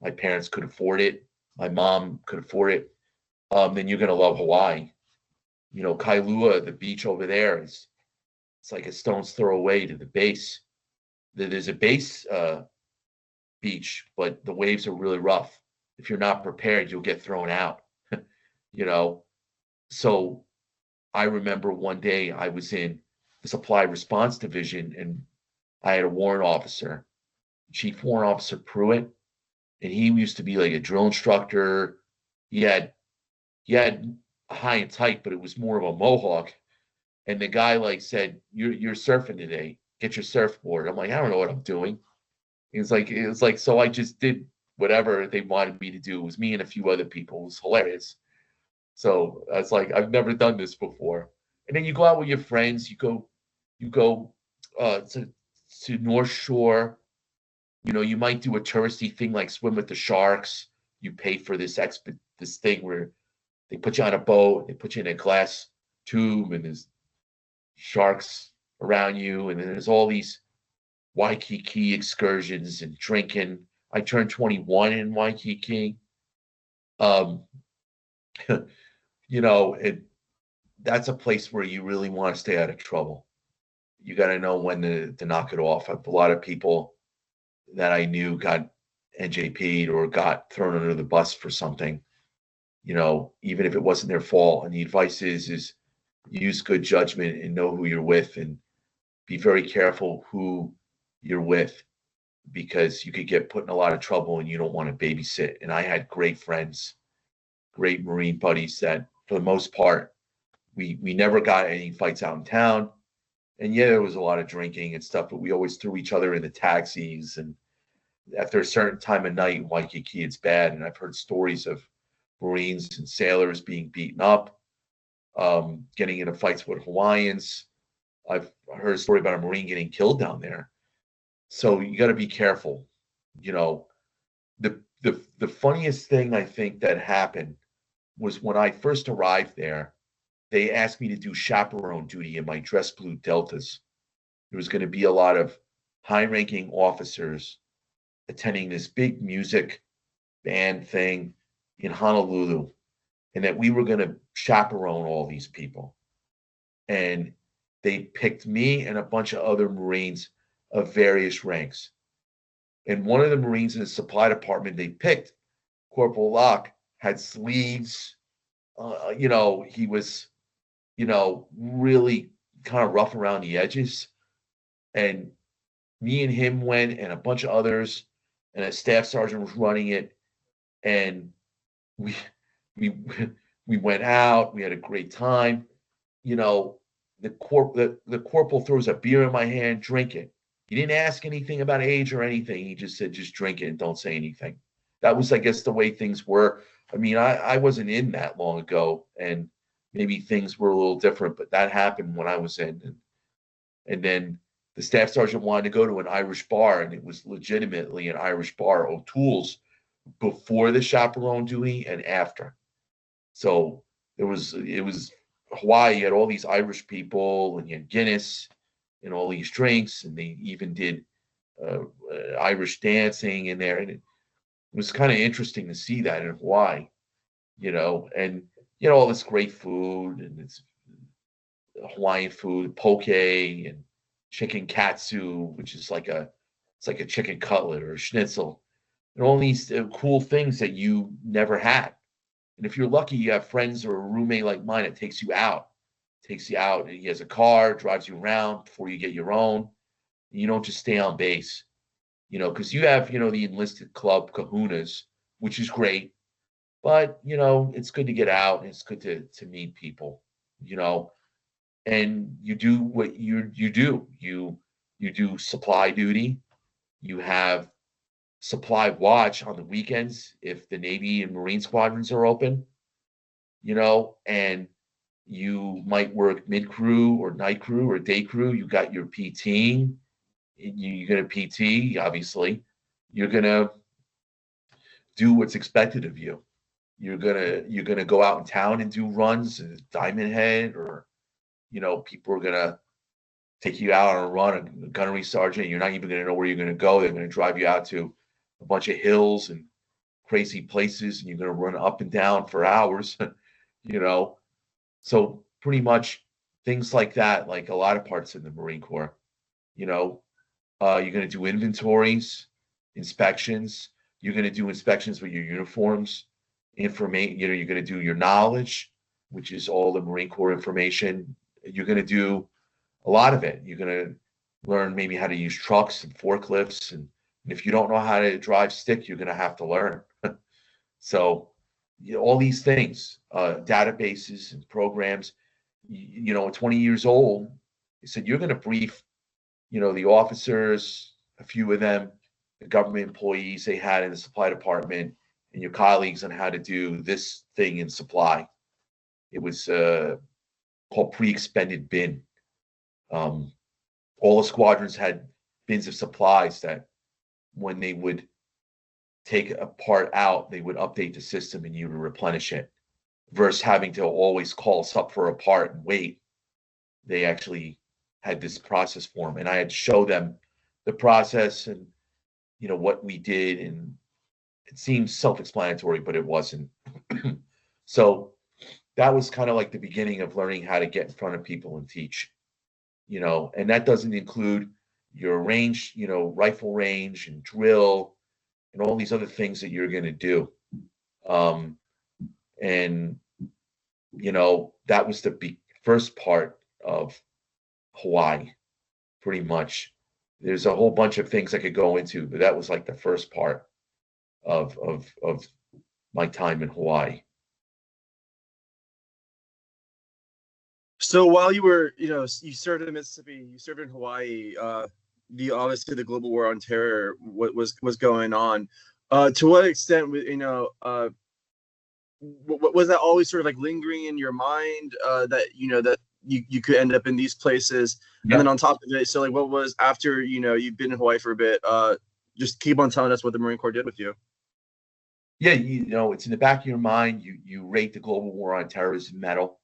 My parents could afford it. My mom could afford it. Then you're gonna love Hawaii. Kailua, the beach over there, it's like a stone's throw away to the base. There's a base beach, but the waves are really rough. If you're not prepared, you'll get thrown out. So I remember one day I was in the supply response division, and I had a warrant officer, Chief Warrant Officer Pruitt, and he used to be like a drill instructor. He had high and tight, but it was more of a mohawk. And the guy like said, "You're surfing today. Get your surfboard." I'm like, "I don't know what I'm doing." It was like, so I just did whatever they wanted me to do. It was me and a few other people. It was hilarious. So I was like, I've never done this before. And then you go out with your friends. You go to North Shore. You might do a touristy thing like swim with the sharks. You pay for this thing where they put you on a boat, they put you in a glass tube, and there's sharks around you, and then there's all these Waikiki excursions and drinking. I turned 21 in Waikiki. That's a place where you really want to stay out of trouble. You got to know when to knock it off. A lot of people that I knew got NJP'd or got thrown under the bus for something, even if it wasn't their fault. And the advice is use good judgment and know who you're with, and be very careful who you're with, because you could get put in a lot of trouble and you don't want to babysit. And I had great friends, great Marine buddies that for the most part, we never got any fights out in town. And yeah, there was a lot of drinking and stuff, but we always threw each other in the taxis. And after a certain time of night in Waikiki, it's bad. And I've heard stories of Marines and sailors being beaten up, getting into fights with Hawaiians. I've heard a story about a Marine getting killed down there. So you got to be careful. The funniest thing I think that happened was when I first arrived there, they asked me to do chaperone duty in my dress blue Deltas. There was going to be a lot of high-ranking officers attending this big music band thing in Honolulu, and that we were going to chaperone all these people. And they picked me and a bunch of other Marines of various ranks. And one of the Marines in the supply department they picked, Corporal Locke, had sleeves. He was, really kind of rough around the edges. And me and him went, and a bunch of others, and a staff sergeant was running it. And we went out. We had a great time. The corporal throws a beer in my hand, drink it. He didn't ask anything about age or anything. He just said, just drink it and don't say anything. That was, I guess, the way things were. I mean, I wasn't in that long ago, and maybe things were a little different, but that happened when I was in. And then the staff sergeant wanted to go to an Irish bar, and it was legitimately an Irish bar, O'Toole's, before the chaperone duty and after. So it was Hawaii. You had all these Irish people, and you had Guinness and all these drinks, and they even did Irish dancing in there. And it was kind of interesting to see that in Hawaii, and all this great food, and it's Hawaiian food, poke and chicken katsu, which is like a chicken cutlet or a schnitzel, and all these cool things that you never had. And if you're lucky, you have friends or a roommate like mine that takes you out. And he has a car, drives you around before you get your own. You don't just stay on base, because you have, the enlisted club kahunas, which is great. But, it's good to get out, and it's good to meet people, and you do what you do. You do supply duty. You have supply watch on the weekends if the Navy and Marine squadrons are open, and You might work mid crew or night crew or day crew. You got your PT. You're going to PT, obviously. You're going to do what's expected of you. You're gonna go out in town and do runs, Diamond Head, or people are gonna take you out on a run, a gunnery sergeant. You're not even gonna know where you're gonna go. They're gonna drive you out to a bunch of hills and crazy places, and you're gonna run up and down for hours. So pretty much things like that, like a lot of parts of the Marine Corps. You're gonna do inventories, inspections. You're gonna do inspections with your uniforms. Information, you're going to do your knowledge, which is all the Marine Corps information. You're going to do a lot of it. You're going to learn maybe how to use trucks and forklifts. And if you don't know how to drive stick, you're going to have to learn. So, all these things, databases and programs, at 20 years old, they said, you're going to brief, the officers, a few of them, the government employees they had in the supply department, and your colleagues on how to do this thing in supply. It was called pre-expended bin. All the squadrons had bins of supplies that when they would take a part out, they would update the system and you would replenish it, versus having to always call us up for a part and wait. They actually had this process for them, and I had to show them the process and what we did, and it seems self-explanatory, but it wasn't. So that was kind of like the beginning of learning how to get in front of people and teach, and that doesn't include your range, rifle range and drill and all these other things that you're going to do. And, that was the first part of Hawaii, pretty much. There's a whole bunch of things I could go into, but that was like the first part of my time in Hawaii. So while you were, you served in Mississippi, you served in Hawaii. Obviously the global war on terror was going on. To what extent, was that always sort of like lingering in your mind, that that you could end up in these places? Yeah. And then on top of it, so like what was after you've been in Hawaii for a bit? Just keep on telling us what the Marine Corps did with you. Yeah, it's in the back of your mind. You rate the global war on terrorism medal,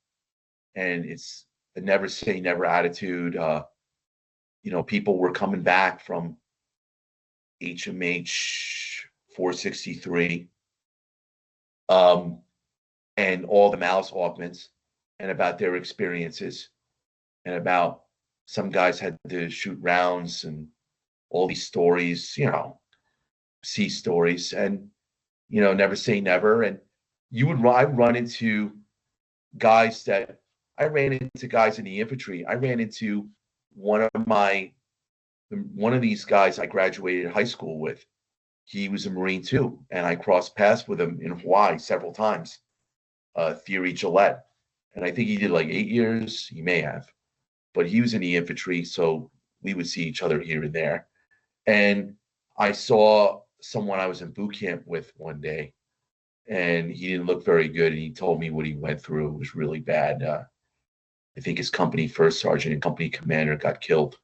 and it's a never say never attitude. People were coming back from HMH-463, and all the MALS augments, and about their experiences, and about some guys had to shoot rounds and all these stories, sea stories, and never say never. And I ran into guys in the infantry. I ran into one of these guys I graduated high school with. He was a Marine too, and I crossed paths with him in Hawaii several times. Thierry Gillette, and I think he did like 8 years. He may have, but he was in the infantry, so we would see each other here and there. And I saw someone I was in boot camp with one day, and he didn't look very good, and he told me what he went through. It was really bad. I think his company first sergeant and company commander got killed.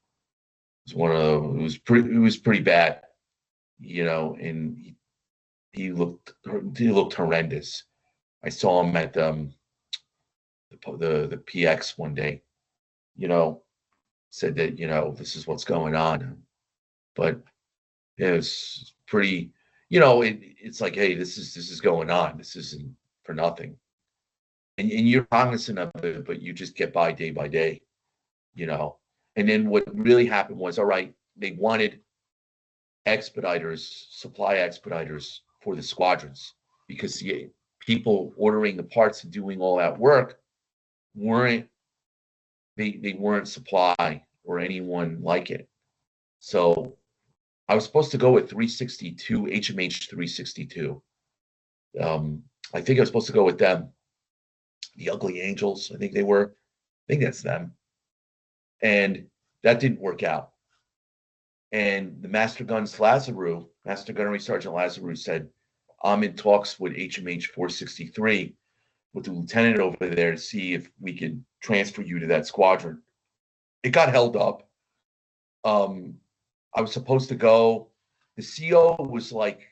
It was pretty bad, and he looked horrendous. I saw him at the PX one day, said that, this is what's going on. But it was pretty, it's like, hey, this is going on. This isn't for nothing. And you're cognizant of it, but you just get by day, And then what really happened was, all right, they wanted supply expediters for the squadrons, because people ordering the parts and doing all that work weren't supply or anyone like it. So I was supposed to go with 362, HMH 362. I think I was supposed to go with them. The Ugly Angels, I think they were. I think that's them. And that didn't work out. And the Master Gunnery Sergeant Lazarou said, I'm in talks with HMH 463 with the lieutenant over there to see if we could transfer you to that squadron. It got held up. I was supposed to go. The CO was like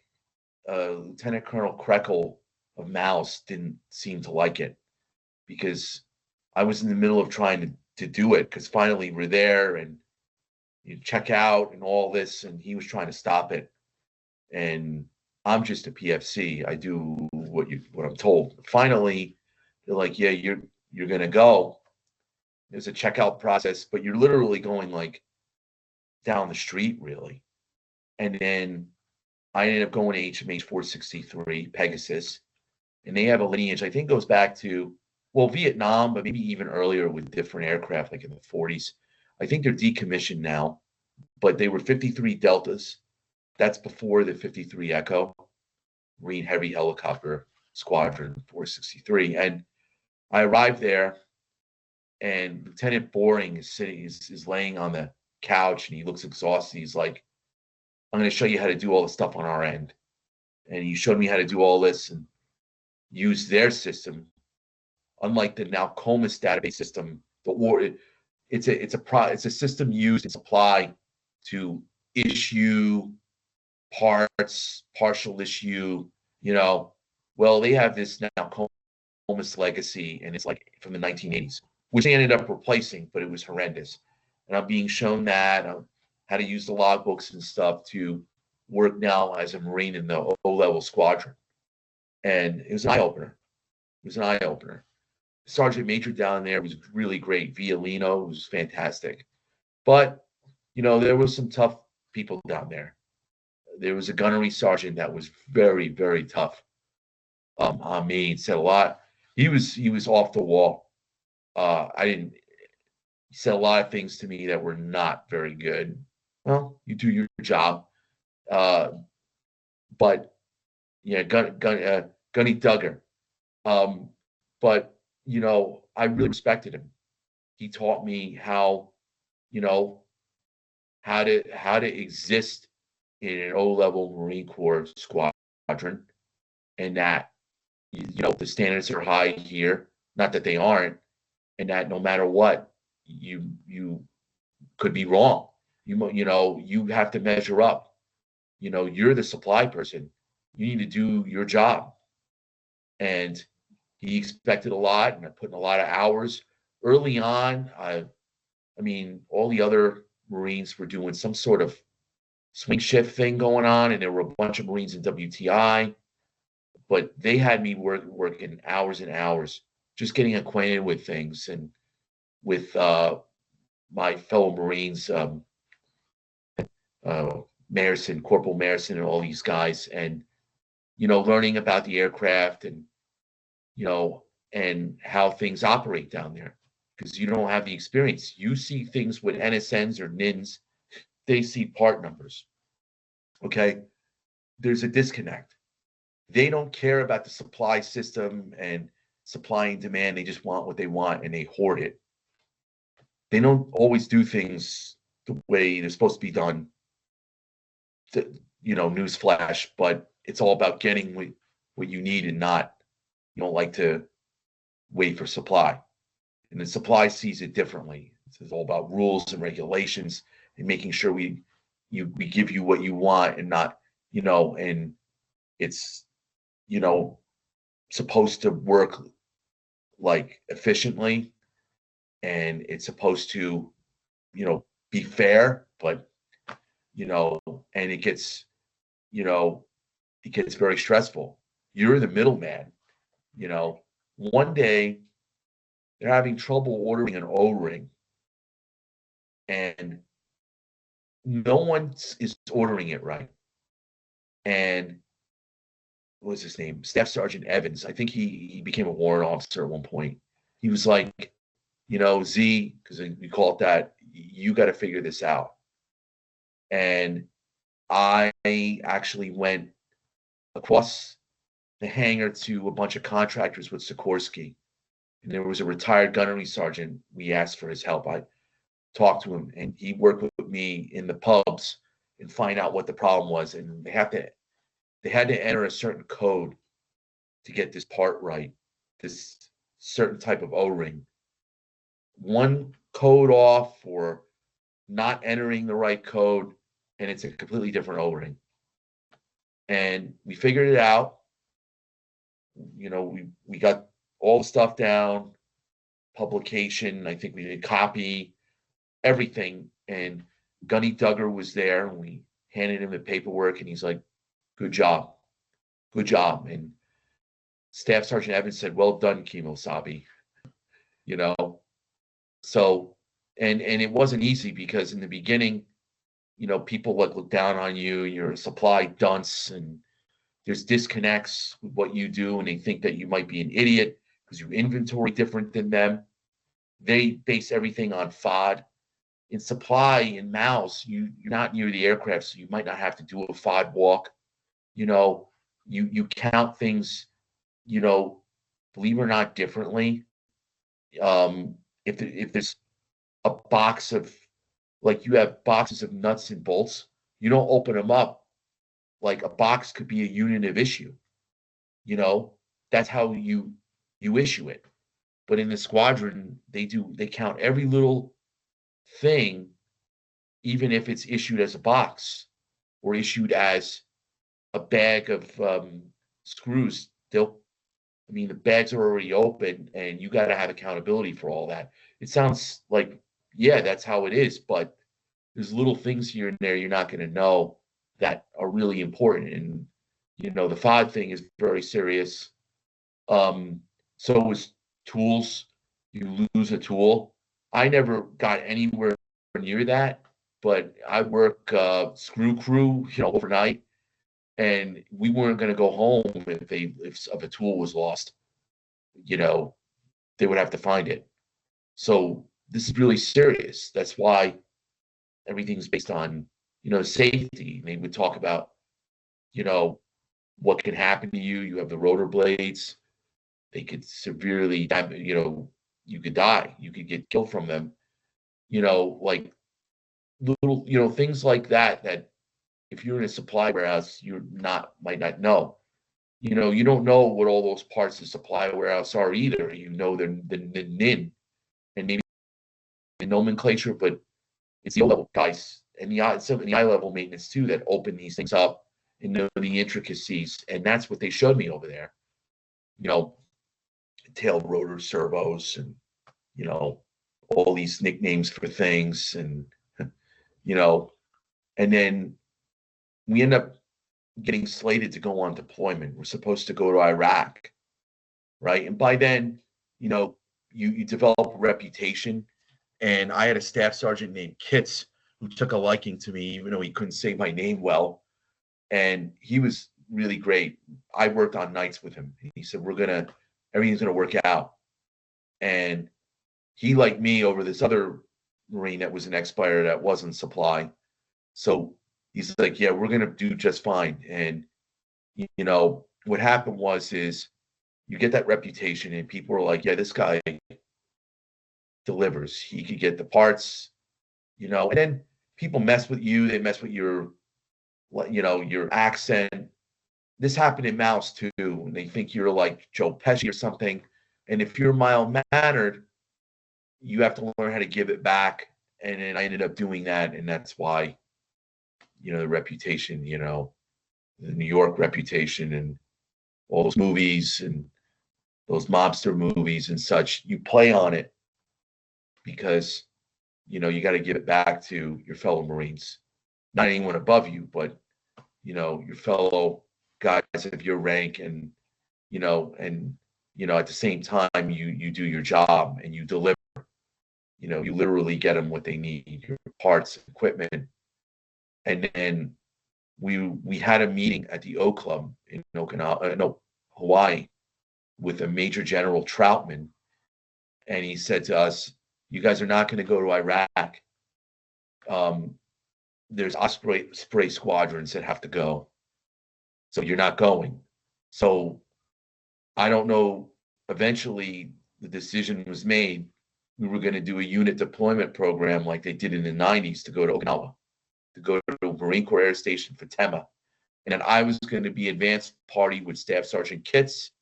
Lieutenant Colonel Krekel of MALS didn't seem to like it because I was in the middle of trying to do it because finally we're there and you check out and all this, and he was trying to stop it. And I'm just a PFC. I do what I'm told. Finally, they're like, yeah, you're gonna go. There's a checkout process, but you're literally going like down the street, really. And then I ended up going to HMH-463, Pegasus, and they have a lineage, I think goes back to, well, Vietnam, but maybe even earlier with different aircraft, like in the 40s. I think they're decommissioned now, but they were 53 Deltas. That's before the 53 Echo, Marine Heavy Helicopter Squadron 463. And I arrived there, and Lieutenant Boring is sitting, is laying on the couch, and he looks exhausted. He's like, I'm going to show you how to do all the stuff on our end. And he showed me how to do all this and use their system. Unlike the now Comus database system, it's a system used in supply to issue parts, partial issue, well, they have this now Comus legacy, and it's like from the 1980s, which they ended up replacing, but it was horrendous. And I'm being shown that how to use the logbooks and stuff to work now as a Marine in the O-level squadron. And it was an eye-opener. Sergeant Major down there was really great. Violino was fantastic. But, there was some tough people down there. There was a gunnery sergeant that was very, very tough on me. He said a lot. He was off the wall. He said a lot of things to me that were not very good. Well, you do your job. But yeah, Gunny Duggar. But I really respected him. He taught me how to exist in an O-level Marine Corps squadron, and that the standards are high here. Not that they aren't, and that no matter what, you could be wrong. You have to measure up. You're the supply person. You need to do your job. And he expected a lot, and I put in a lot of hours. Early on, I mean, all the other Marines were doing some sort of swing shift thing going on, and there were a bunch of Marines in WTI, but they had me working hours and hours, just getting acquainted with things and with my fellow Marines, Marison, Corporal Marison, and all these guys, and learning about the aircraft and and how things operate down there, because you don't have the experience. You see things with NSNs or NINs, they see part numbers. Okay, there's a disconnect. They don't care about the supply system and supply and demand. They just want what they want, and they hoard it. They don't always do things the way they're supposed to be done. Newsflash, but it's all about getting what you need and not. You don't like to wait for supply, and the supply sees it differently. It's all about rules and regulations and making sure we give you what you want, and not and it's supposed to work like efficiently, and it's supposed to be fair, but and it gets very stressful. You're the middleman. One day they're having trouble ordering an O-ring, and no one is ordering it right. And what was his name? Staff Sergeant Evans. I think he became a warrant officer at one point. He was like, Z, because we call it that, you got to figure this out. And I actually went across the hangar to a bunch of contractors with Sikorsky, and there was a retired gunnery sergeant. We asked for his help. I talked to him, and he worked with me in the pubs and find out what the problem was. And they had to enter a certain code to get this part right. this certain type of O-ring. One code off or not entering the right code, and it's a completely different O-ring. And we figured it out. You know, we got all the stuff down, publication. I think we did copy, everything. And Gunny Duggar was there, and we handed him the paperwork, and he's like, "Good job, good job." And Staff Sergeant Evans said, "Well done, Kimosabe." You know, so and it wasn't easy because in the beginning, you know, people like look down on you. You're a supply dunce, and there's disconnects with what you do, and they think that you might be an idiot because your inventory different than them. They base everything on FOD. In supply, in MALS, you're not near the aircraft, so you might not have to do a FOD walk. You know, you count things, you know, believe it or not, differently. If there's a box of, like you have boxes of nuts and bolts, you don't open them up. Like a box could be a unit of issue. You know, that's how you issue it. But in the squadron, they count every little thing, even if it's issued as a box or issued as a bag of screws. The bags are already open, and you got to have accountability for all that. It sounds like, yeah, that's how it is, but there's little things here and there you're not going to know that are really important. And, you know, the FOD thing is very serious. So is tools. You lose a tool. I never got anywhere near that, but I work screw crew, you know, overnight, and we weren't going to go home if a tool was lost. You know, they would have to find it. So this is really serious. That's why everything's based on, you know, safety. They would talk about, you know, what can happen to you. You have the rotor blades. They could severely damage, you know, you could die. You could get killed from them. You know, like little, you know, things like that, that if you're in a supply warehouse, might not know. You know, you don't know what all those parts of the supply warehouse are either. You know, the NIN and maybe the nomenclature, but it's the O-level guys and the I-level maintenance too that open these things up and know the intricacies. And that's what they showed me over there. You know, tail rotor servos and, you know, all these nicknames for things. And, you know, and then we end up getting slated to go on deployment. We're supposed to go to Iraq, right? And by then, you know, you develop a reputation. And I had a staff sergeant named Kitts who took a liking to me, even though he couldn't say my name well. And he was really great. I worked on nights with him. He said, everything's gonna work out. And he liked me over this other Marine that was an expire that wasn't supply. So he's like, yeah, we're gonna do just fine. And you know, what happened is you get that reputation and people are like, yeah, this guy delivers. He could get the parts, you know, and then people mess with you, they mess with your, you know, your accent. This happened in MALS too, and they think you're like Joe Pesci or something. And if you're mild-mannered, you have to learn how to give it back. And then I ended up doing that, and that's why, you know, the reputation, you know, the New York reputation and all those movies and those mobster movies and such, you play on it because, you know, you got to give it back to your fellow Marines. Not anyone above you, but, you know, your fellow guys of your rank, and you know, at the same time you do your job and you deliver. You know, you literally get them what they need, your parts, equipment. And then we had a meeting at the O Club in Hawaii with a Major General Troutman, and he said to us, "You guys are not going to go to Iraq. There's Osprey squadrons that have to go. So you're not going." So I don't know. Eventually, the decision was made. We were going to do a unit deployment program like they did in the 90s to go to Okinawa, to go to Marine Corps Air Station for Tema. And then I was going to be advanced party with Staff Sergeant Kitts.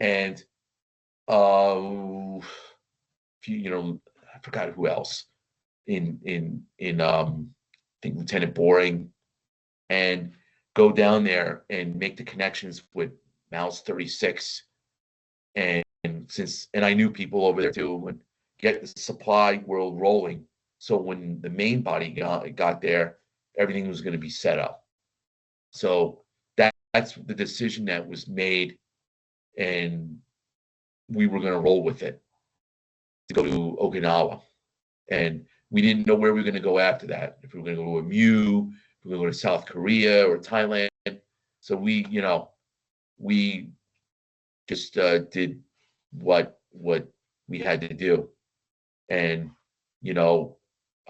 and I forgot who else I think Lieutenant Boring, and go down there and make the connections with MALS-36, and I knew people over there too, and get the supply world rolling. So when the main body got there, everything was going to be set up. So that's the decision that was made, and we were going to roll with it to go to Okinawa. And we didn't know where we were going to go after that. If we were going to go to Mu, if we were going to go to South Korea or Thailand. So we just did what we had to do. And,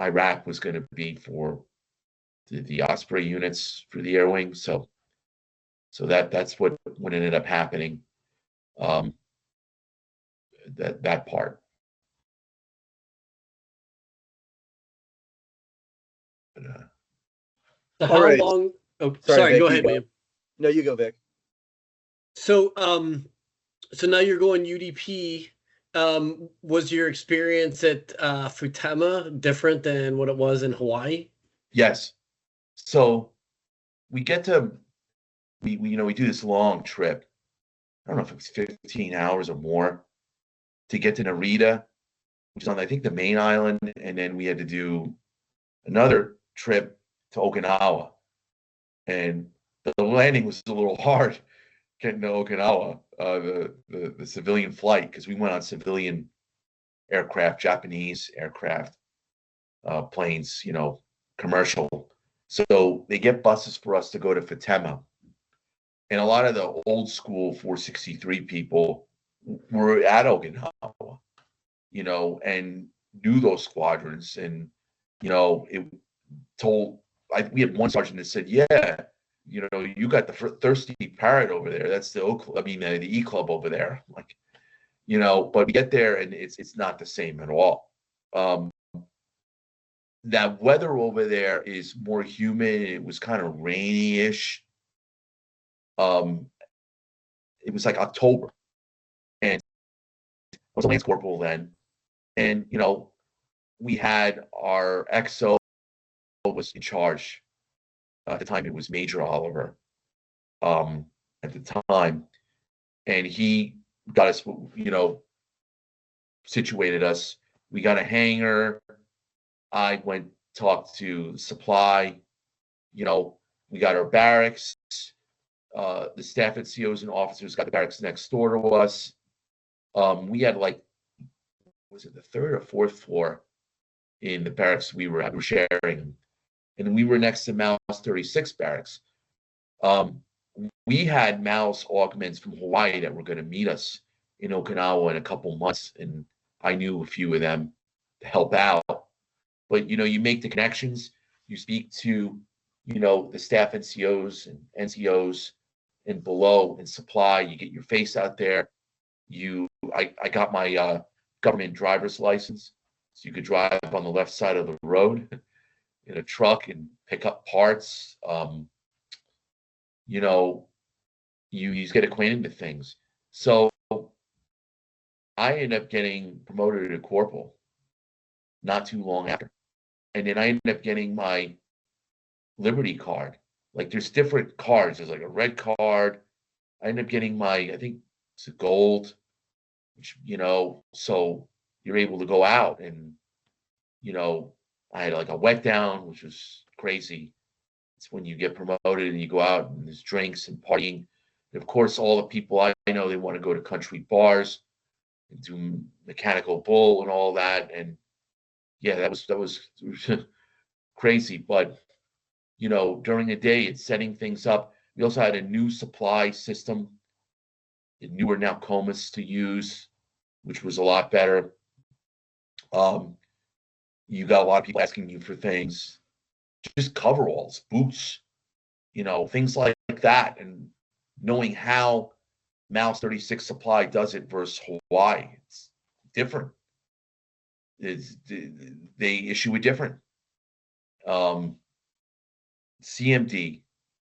Iraq was going to be for the Osprey units for the air wing. So that's what ended up happening. That part. So All how right. long? Oh, Sorry, sorry. Vic, Go you ahead, go. man. No, you go, Vic. So, so now you're going UDP. Was your experience at Futama different than what it was in Hawaii? Yes. So we get to we do this long trip. I don't know if it was 15 hours or more to get to Narita, which is on, I think, the main island, and then we had to do another trip to Okinawa, and the landing was a little hard getting to Okinawa, the civilian flight, because we went on civilian aircraft, Japanese aircraft, planes, commercial. So they get buses for us to go to Futema. And a lot of the old school 463 people were at Okinawa, and knew those squadrons. And, it we had one sergeant that said, yeah, you got the Thirsty Parrot over there. That's the E Club over there. Like, but we get there and it's not the same at all. That weather over there is more humid. It was kind of rainy-ish. It was like October, and I was a lance corporal then, and we had our XO was in charge at the time. It was Major Oliver at the time, and he got us, situated us. We got a hangar. I went talked to supply. We got our barracks. The staff at COs and officers got the barracks next door to us. We had was it the third or fourth floor in the barracks we were sharing, and we were next to MALS-36 barracks. We had MALS augments from Hawaii that were going to meet us in Okinawa in a couple months, and I knew a few of them to help out. But you make the connections. You speak to the staff NCOs and NCOs and below and supply. You get your face out there. I got my government driver's license, so you could drive on the left side of the road in a truck and pick up parts. You just get acquainted with things. So I ended up getting promoted to corporal not too long after. And then I ended up getting my Liberty card. Like, there's different cards. There's like a red card. I ended up getting I think it's a gold, which, so you're able to go out and, I had like a wet down, which was crazy. It's when you get promoted and you go out and there's drinks and partying. And of course, all the people I know, they want to go to country bars and do mechanical bull and all that. And yeah, that was crazy. But, during the day, it's setting things up. We also had a new supply system, the newer now Comas to use, which was a lot better. You got a lot of people asking you for things, just coveralls, boots, things like that, and knowing how MALS-36 supply does it versus Hawaii, it's different. They issue it different. CMD,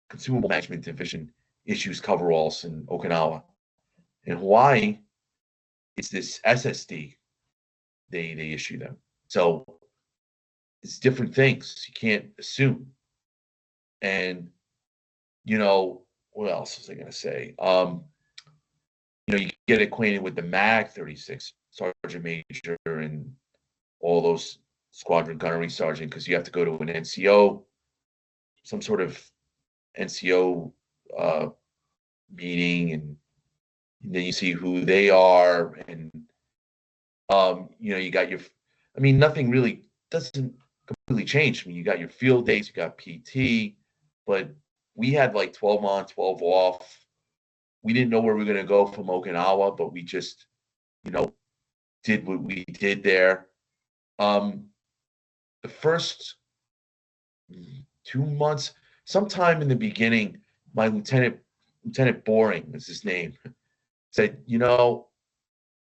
Consumable Management Division, issues coveralls in Okinawa. In Hawaii, it's this SSD they issue them. So it's different things. You can't assume. And what else was I going to say? You get acquainted with the MAG 36 Sergeant Major and all those squadron gunnery sergeant, because you have to go to an NCO, some sort of NCO meeting, and then you see who they are, and you got your. I mean, nothing really doesn't completely change. I mean, you got your field days, you got PT, but we had like 12 on, 12 off. We didn't know where we were going to go from Okinawa, but we just, did what we did there. The first 2 months, sometime in the beginning, my Lieutenant Boring is his name, said,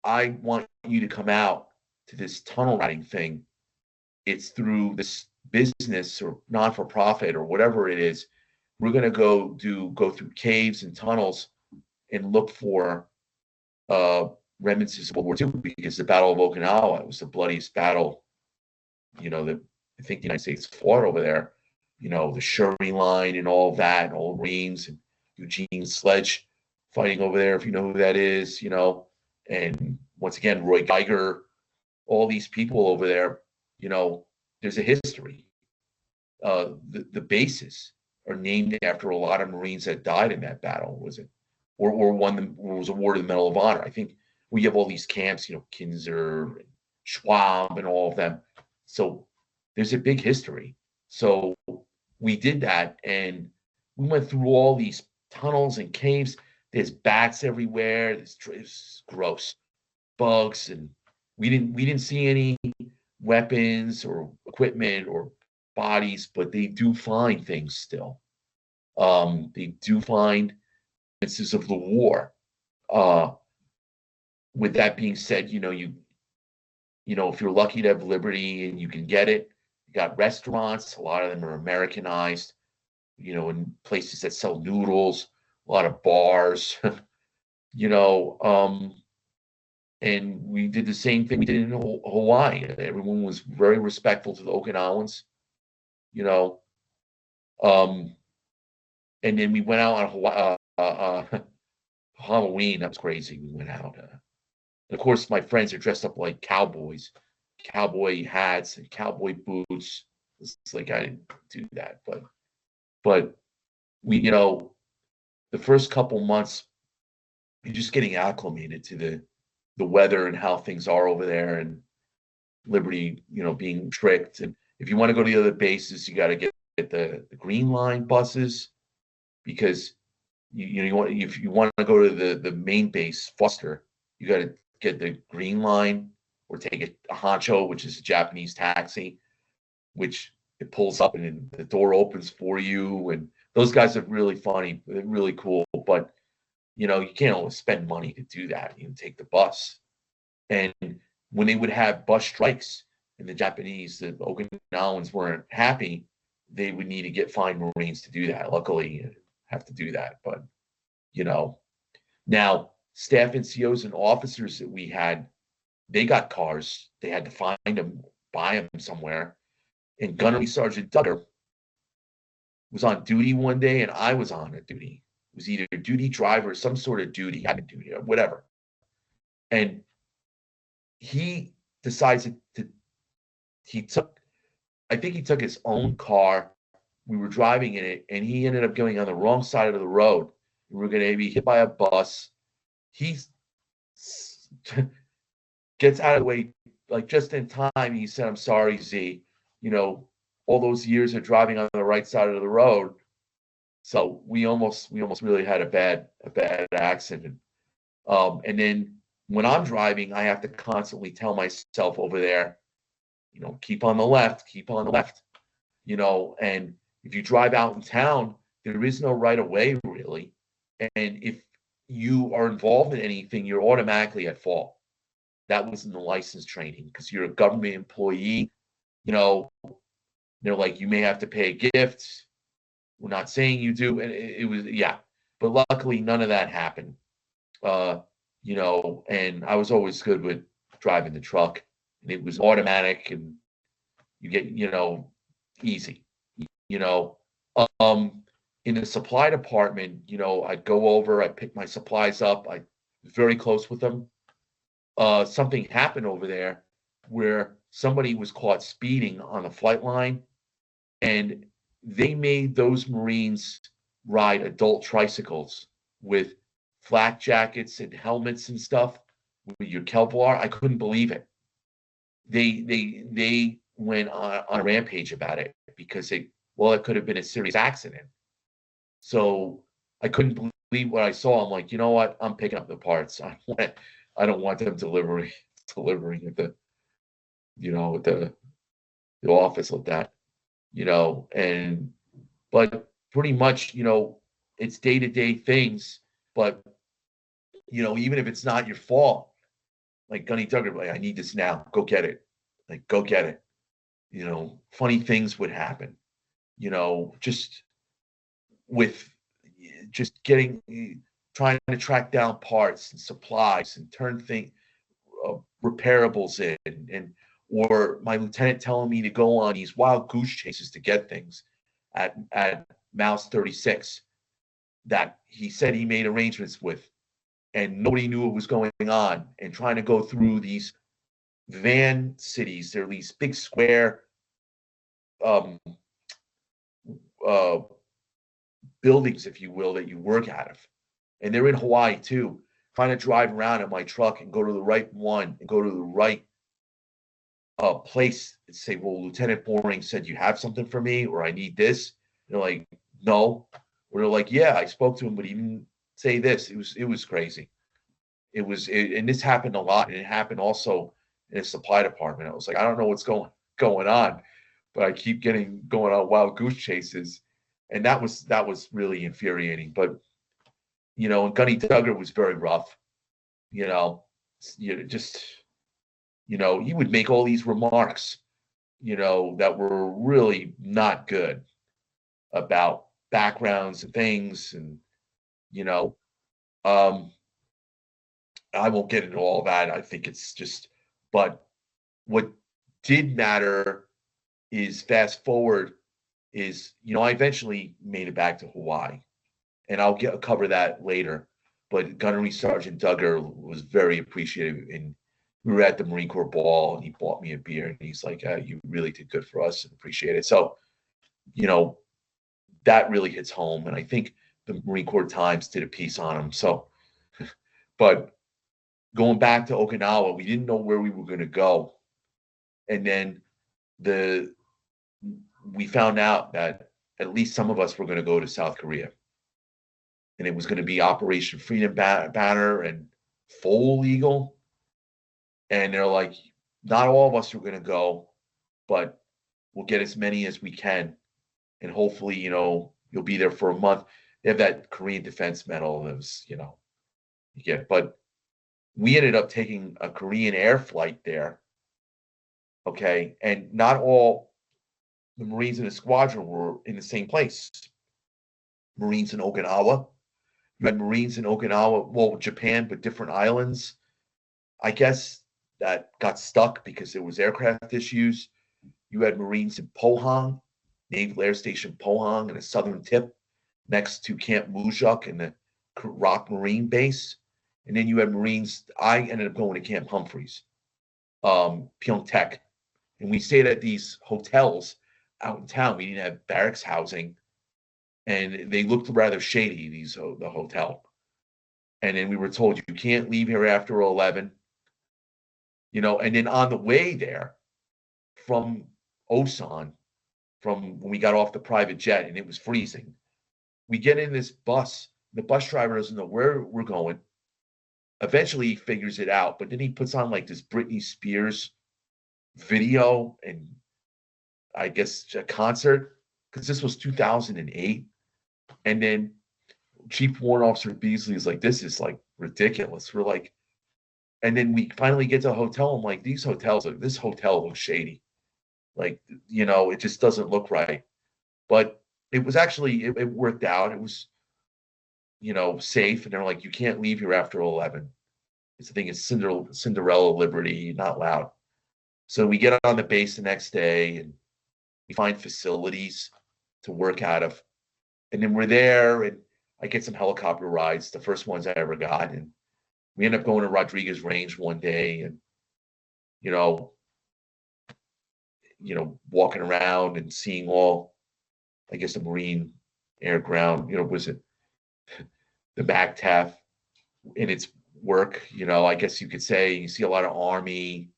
I want you to come out to this tunnel riding thing. It's through this business or non-for-profit or whatever it is. We're going to go through caves and tunnels and look for remnants of World War II, because the Battle of Okinawa, it was the bloodiest battle, that I think the United States fought over there. The Shuri Line and all that, and all Marines, and Eugene Sledge fighting over there, if you know who that is, and once again, Roy Geiger, all these people over there, there's a history. The bases are named after a lot of Marines that died in that battle, or was awarded the Medal of Honor. I think we have all these camps, Kinzer, and Schwab, and all of them. So there's a big history. So we did that, and we went through all these tunnels and caves. There's bats everywhere. It's gross, bugs, and we didn't see any weapons or equipment or bodies, but they do find things still. They do find evidences of the war. With that being said, if you're lucky to have liberty and you can get it, you got restaurants. A lot of them are Americanized, in places that sell noodles, a lot of bars, and we did the same thing we did in Hawaii. Everyone was very respectful to the Okinawans, and then we went out on Halloween. That was crazy. We went out. And of course, my friends are dressed up like cowboys, cowboy hats and cowboy boots. It's like I didn't do that, but we, the first couple months, you're just getting acclimated to the weather and how things are over there, and Liberty, being tricked. And if you want to go to the other bases, you got to get the Green Line buses, because if you want to go to the main base, Foster, you got to get the Green Line or take a Honcho, which is a Japanese taxi, which it pulls up and then the door opens for you. And those guys are really funny, they're really cool, but you can't always spend money to do that. You can take the bus. And when they would have bus strikes and the Okinawans weren't happy, they would need to get fine Marines to do that. Luckily, you have to do that. But, now staff NCOs and officers that we had, they got cars. They had to find them, buy them somewhere. And Gunnery Sergeant Duggar was on duty one day, and I was on a duty. It was either duty driver or some sort of duty, I didn't duty or whatever. And he decided I think he took his own car. We were driving in it, and he ended up going on the wrong side of the road. We were going to be hit by a bus. He gets out of the way, like just in time. He said, "I'm sorry, Z. All those years of driving on the right side of the road." So we almost really had a bad accident. And then when I'm driving, I have to constantly tell myself over there, keep on the left, and if you drive out in town, there is no right of way really. And if you are involved in anything, you're automatically at fault. That was in the license training, because you're a government employee. They're like, you may have to pay a gift. We're not saying you do. And it was, yeah. But luckily, none of that happened. and I was always good with driving the truck, and it was automatic, and you get, easy, you know. In the supply department, I'd go over, I'd pick my supplies up, I was very close with them. Something happened over there where somebody was caught speeding on a flight line, and they made those Marines ride adult tricycles with flak jackets and helmets and stuff with your Kevlar. I couldn't believe it. They went on a rampage about it because it could have been a serious accident. So I couldn't believe what I saw. I'm like, you know what? I'm picking up the parts. I don't want them delivering at the, at the office like that, but pretty much, it's day-to-day things, but, even if it's not your fault, like Gunny Duggar, like, I need this now, go get it. Like, go get it. Funny things would happen, just with trying to track down parts and supplies and turn repairables in, or my lieutenant telling me to go on these wild goose chases to get things at MALS-26 that he said he made arrangements with, and nobody knew what was going on, and trying to go through these van cities. There are these big square buildings, if you will, that you work out of. And they're in Hawaii too. Trying to drive around in my truck and go to the right one and go to the right place and say, well, Lieutenant Boring said you have something for me, or I need this. And they're like, no. Or they're like, yeah, I spoke to him, but he didn't say this. It was crazy. And this happened a lot, and it happened also in a supply department. I was like, I don't know what's going on, but I keep going on wild goose chases, and that was really infuriating. But and Gunny Duggar was very rough. He would make all these remarks, that were really not good about backgrounds and things, and I won't get into all that. I think it's just, but what did matter is, fast forward, is, I eventually made it back to Hawaii, and I'll cover that later. But Gunnery Sergeant Duggar was very appreciative, and we were at the Marine Corps ball, and he bought me a beer, and he's like, you really did good for us, and appreciate it. So, that really hits home, and I think the Marine Corps Times did a piece on him. So, but going back to Okinawa, we didn't know where we were going to go, and then we found out that at least some of us were going to go to South Korea, and it was going to be Operation Freedom Banner and Full Eagle. And they're like, not all of us are going to go, but we'll get as many as we can. And hopefully, you'll be there for a month. They have that Korean Defense Medal. And it was, you get, but we ended up taking a Korean air flight there. Okay. And not all the Marines in the squadron were in the same place. Marines in Okinawa. You had Marines in Okinawa, well, Japan, but different islands. I guess that got stuck because there was aircraft issues. You had Marines in Pohang, Naval Air Station Pohang, in the southern tip, next to Camp Mujuk and the Rock Marine Base. And then you had Marines. I ended up going to Camp Humphreys, Pyeongtaek, and we stayed at these hotels out in town. We didn't have barracks housing, and they looked rather shady, the hotel. And then we were told, you can't leave here after 11. And then on the way there from Osan, from when we got off the private jet and it was freezing, we get in this bus. The bus driver doesn't know where we're going. Eventually he figures it out, but then he puts on like this Britney Spears video, and I guess a concert, because this was 2008. And then Chief Warrant Officer Beasley is like, this is like ridiculous. We're like, and then we finally get to the hotel. I'm like, this hotel looks shady. Like, it just doesn't look right. But it was actually, it worked out. It was, safe. And they're like, you can't leave here after 11. It's the thing is Cinderella Liberty, not loud. So we get on the base the next day and we find facilities to work out of. And then we're there and I get some helicopter rides, the first ones I ever got. And we end up going to Rodriguez Range one day and, you know, walking around and seeing all, I guess, the Marine Air Ground, was it the MACTAF in its work, I guess you could say. You see a lot of Army,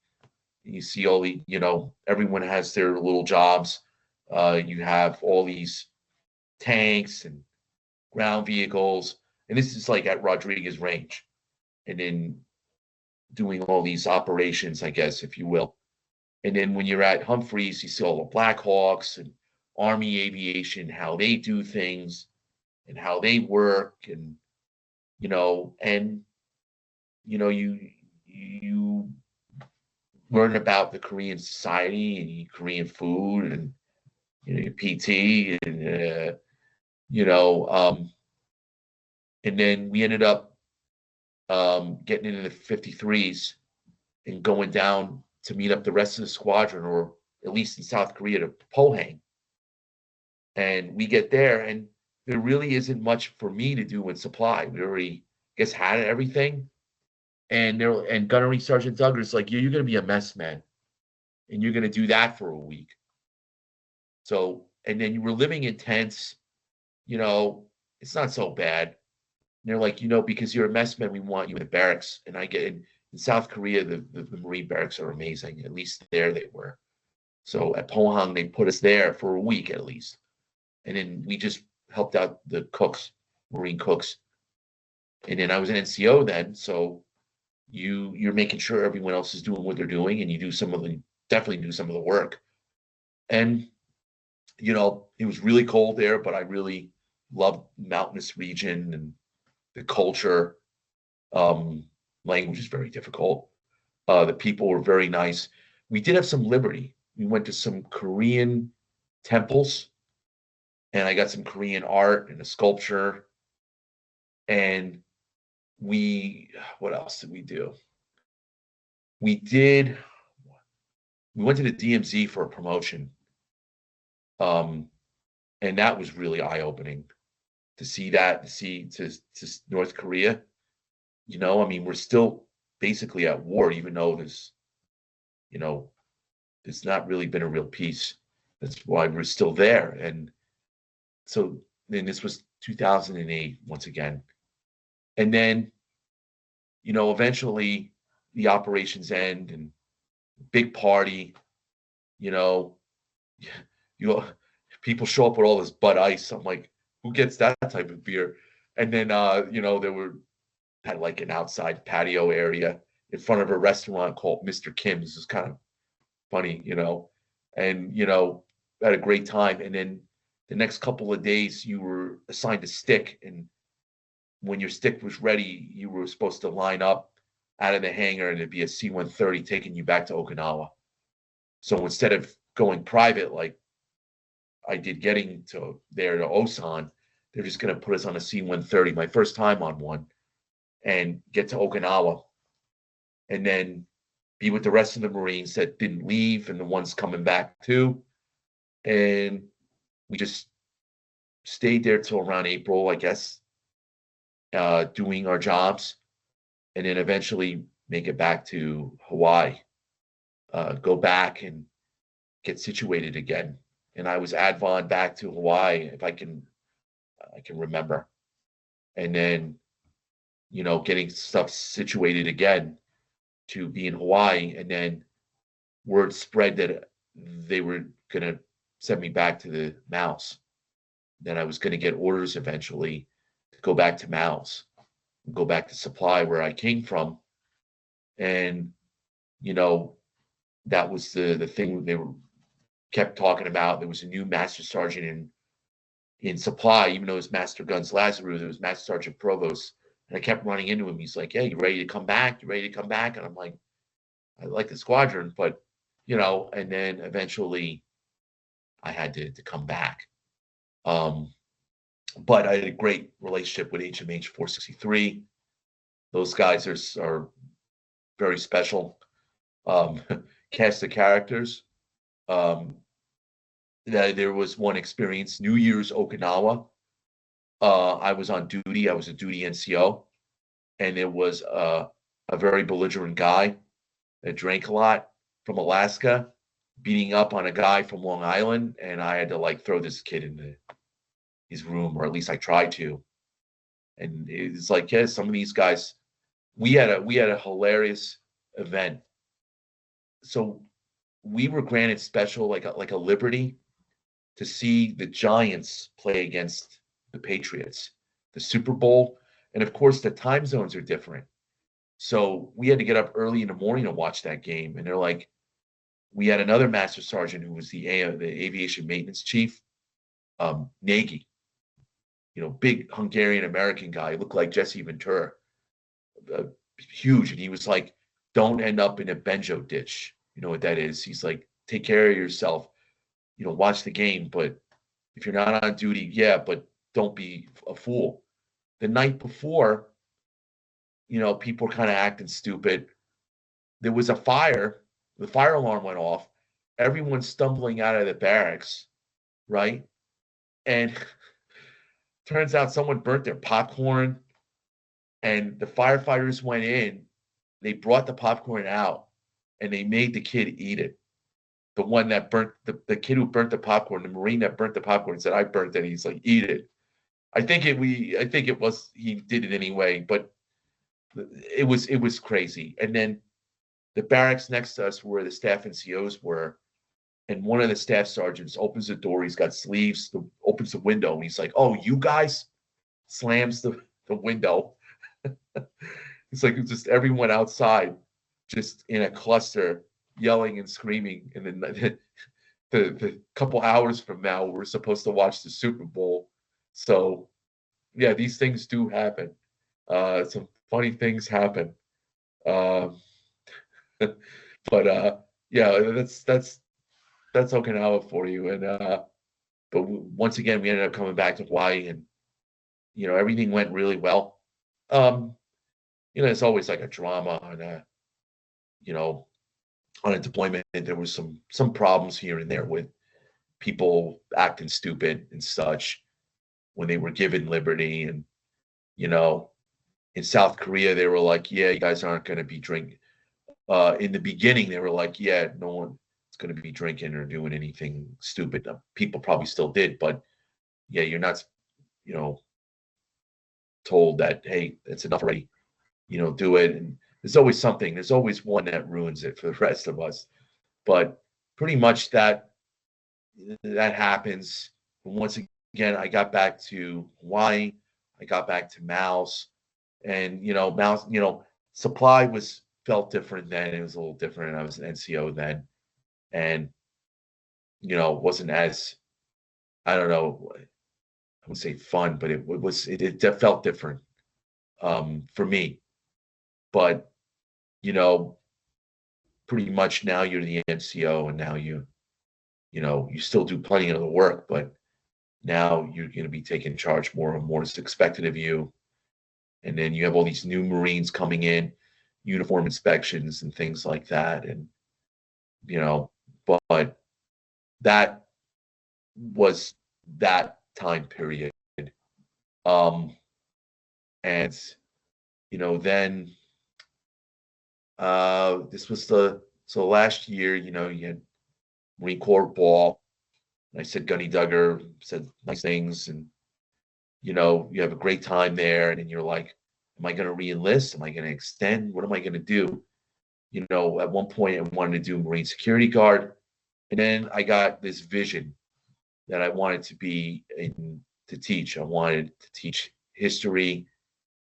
you see all the, everyone has their little jobs. You have all these tanks and ground vehicles, and this is like at Rodriguez Range, and then doing all these operations, I guess, if you will. And then when you're at Humphreys, you see all the Black Hawks and Army aviation, how they do things and how they work, and you learn about the Korean society and Korean food and your PT and and then we ended up getting into the 53s and going down to meet up the rest of the squadron, or at least in South Korea, to Pohang. And we get there, and there really isn't much for me to do in supply. We already, had everything. And Gunnery Sergeant Duggar's like, you're going to be a mess man, and you're going to do that for a week. So, and then you were living in tents, it's not so bad. And they're like, because you're a mess man, we want you in the barracks. And I get in South Korea, the Marine barracks are amazing. At least there they were. So at Pohang, they put us there for a week at least. And then we just helped out the cooks, Marine cooks. And then I was an NCO then, so you're making sure everyone else is doing what they're doing, and you definitely do some of the work. And it was really cold there, but I really loved mountainous region and the culture. Language is very difficult. The people were very nice. We did have some liberty. We went to some Korean temples, and I got some Korean art and a sculpture. And what else did we do? We went to the DMZ for a promotion. And that was really eye-opening to see to North Korea. We're still basically at war, even though there's not really been a real peace. That's why we're still there. And so then this was 2008 once again. And then, eventually the operations end and big party, people show up with all this Bud Ice. I'm like, who gets that type of beer? And then, had like an outside patio area in front of a restaurant called Mr. Kim's. It's kind of funny, and, had a great time. And then the next couple of days you were assigned a stick, and when your stick was ready, you were supposed to line up out of the hangar, and it'd be a C-130 taking you back to Okinawa. So instead of going private, like I did getting to Osan, they're just going to put us on a C-130, my first time on one, and get to Okinawa, and then be with the rest of the Marines that didn't leave and the ones coming back too. And we just stayed there till around April, I guess, doing our jobs, and then eventually make it back to Hawaii, go back and get situated again. And I was advon back to Hawaii, if I can remember. And then, getting stuff situated again to be in Hawaii. And then word spread that they were going to send me back to the MALS. Then I was going to get orders eventually to go back to MALS, go back to supply where I came from. And, that was the thing they kept talking about. There was a new master sergeant in supply, even though it was Master Guns Lazarou, there was Master Sergeant Provost. And I kept running into him. He's like, "Hey, you ready to come back? You ready to come back?" And I'm like, "I like the squadron, but," and then eventually I had to come back. But I had a great relationship with HMH-463. Those guys are very special cast of characters. There was one experience, New Year's Okinawa. I was on duty. I was a duty NCO, and it was a very belligerent guy that drank a lot from Alaska, beating up on a guy from Long Island, and I had to like throw this kid in his room, or at least I tried to. And it's like, yeah, some of these guys. We had a hilarious event. So we were granted special like a liberty to see the Giants play against the Patriots, the Super Bowl, and of course the time zones are different. So we had to get up early in the morning to watch that game. And they're like, we had another master sergeant who was the aviation maintenance chief, Nagy, big Hungarian American guy, he looked like Jesse Ventura, huge. And he was like, don't end up in a benjo ditch. You know what that is? He's like, take care of yourself, watch the game. But if you're not on duty, yeah, but don't be a fool. The night before, people were kind of acting stupid. There was a fire. The fire alarm went off. Everyone's stumbling out of the barracks, right? And turns out someone burnt their popcorn, and the firefighters went in. They brought the popcorn out, and they made the kid eat it. The one that burnt, the kid who burnt the popcorn, the Marine that burnt the popcorn said, I burnt it. He's like, eat it. I think it was, he did it anyway, but it was crazy. And then the barracks next to us where the staff NCOs were, and one of the staff sergeants opens the door. He's got sleeves, opens the window, and he's like, oh, you guys, slams the window. It's like it's just everyone outside, just in a cluster, yelling and screaming. And then the couple hours from now, we're supposed to watch the Super Bowl. So, yeah, these things do happen. Some funny things happen. But yeah, that's Okinawa for you. And but once again, we ended up coming back to Hawaii, and everything went really well. It's always like a drama on a deployment. There was some problems here and there with people acting stupid and such when they were given liberty. And in South Korea, they were like, yeah, you guys aren't going to be drinking. In the beginning, they were like, yeah, no one is going to be drinking or doing anything stupid. People probably still did, but yeah, you're not, told that, hey, that's enough already, do it. And there's always something. There's always one that ruins it for the rest of us. But pretty much that happens. And once again, I got back to Hawaii. I got back to MALS. And, MALS, supply felt different then. It was a little different. I was an NCO then. And, it wasn't as, I don't know, I would say fun, but it felt different for me. But, pretty much now you're the NCO, and now you still do plenty of the work, but now you're going to be taking charge more and more is expected of you. And then you have all these new Marines coming in, uniform inspections and things like that. And, but that was that time period. And, then this was so last year, you had Marine Corps ball. I said Gunny Duggar said nice things, and you have a great time there, and then you're like, am I going to re-enlist? Am I going to extend? What am I going to do? At one point I wanted to do Marine Security Guard, and then I got this vision that I wanted to teach. I wanted to teach history,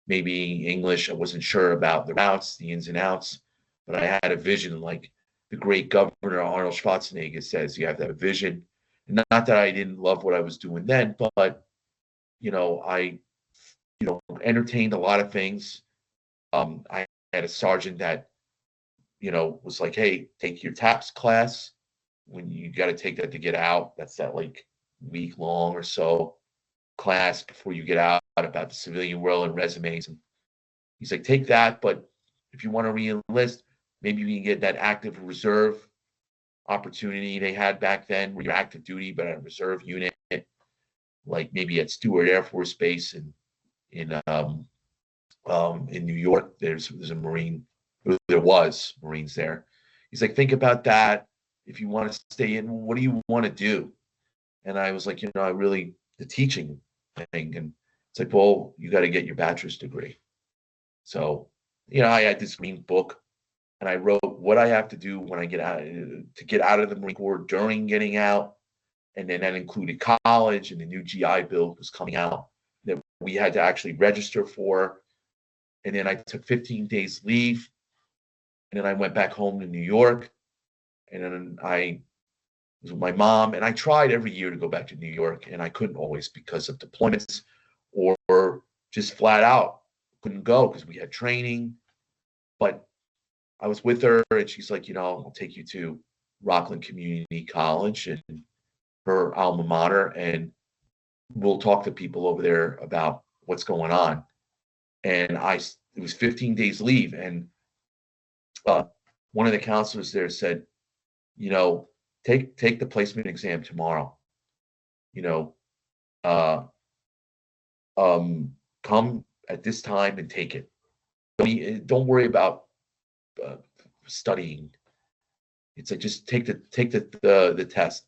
maybe English. I wasn't sure about the routes, the ins and outs, but I had a vision like the great Governor Arnold Schwarzenegger says, you have to have a vision. And not that I didn't love what I was doing then, but, I, entertained a lot of things. I had a sergeant that, was like, hey, take your TAPS class when you got to take that to get out. That's that like week long or so class before you get out about the civilian world and resumes. And He's like, take that, but if you want to re-enlist, maybe you can get that active reserve opportunity they had back then, where you're active duty but at a reserve unit, like maybe at Stewart Air Force Base in New York. There's a Marine. There was Marines there. He's like, think about that. If you want to stay in, what do you want to do? And I was like, I really, the teaching thing. And it's like, well, you got to get your bachelor's degree. So, I had this green book, and I wrote what I have to do when I get out to get out of the Marine Corps during getting out. And then that included college, and the new GI Bill was coming out that we had to actually register for. And then I took 15 days leave. And then I went back home to New York. And then I was with my mom. And I tried every year to go back to New York. And I couldn't always because of deployments, or just flat out couldn't go because we had training. But I was with her, and she's like, I'll take you to Rockland Community College and her alma mater, and we'll talk to people over there about what's going on. And it was 15 days leave, and one of the counselors there said, take the placement exam tomorrow. Come at this time and take it. Don't worry about studying. It's like, just take the test.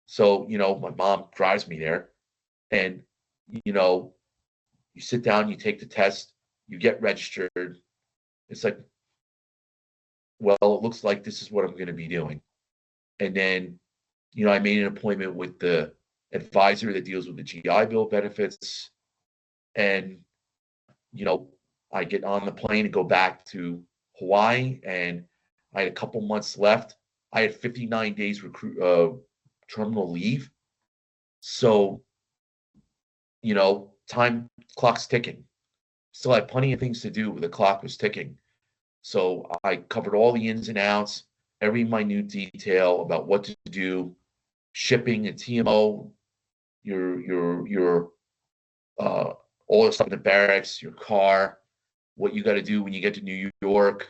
So, my mom drives me there, and, you sit down, you take the test, you get registered. It's like, well, it looks like this is what I'm going to be doing. And then, I made an appointment with the advisor that deals with the GI Bill benefits. And, I get on the plane and go back to Hawaii, and I had a couple months left. I had 59 days terminal leave. So, time clock's ticking. Still had plenty of things to do. The clock was ticking. So I covered all the ins and outs, every minute detail about what to do, shipping and TMO, your all the stuff in the barracks, your car, what you got to do when you get to New York,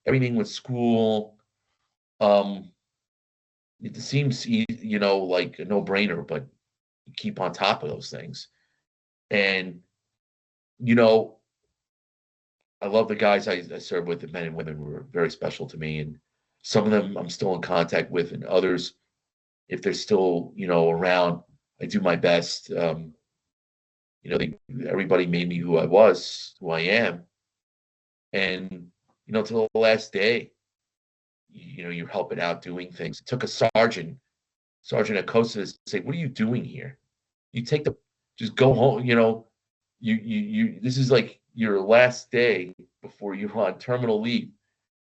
everything with school. It seems, like a no-brainer, but you keep on top of those things. And, I love the guys I served with, the men and women were very special to me. And some of them I'm still in contact with, and others, if they're still, around, I do my best. Everybody made me who I am. And, till the last day, you're helping out, doing things. It took a Sergeant Acosta to say, what are you doing here? Just go home. This is like your last day before you're on terminal leave.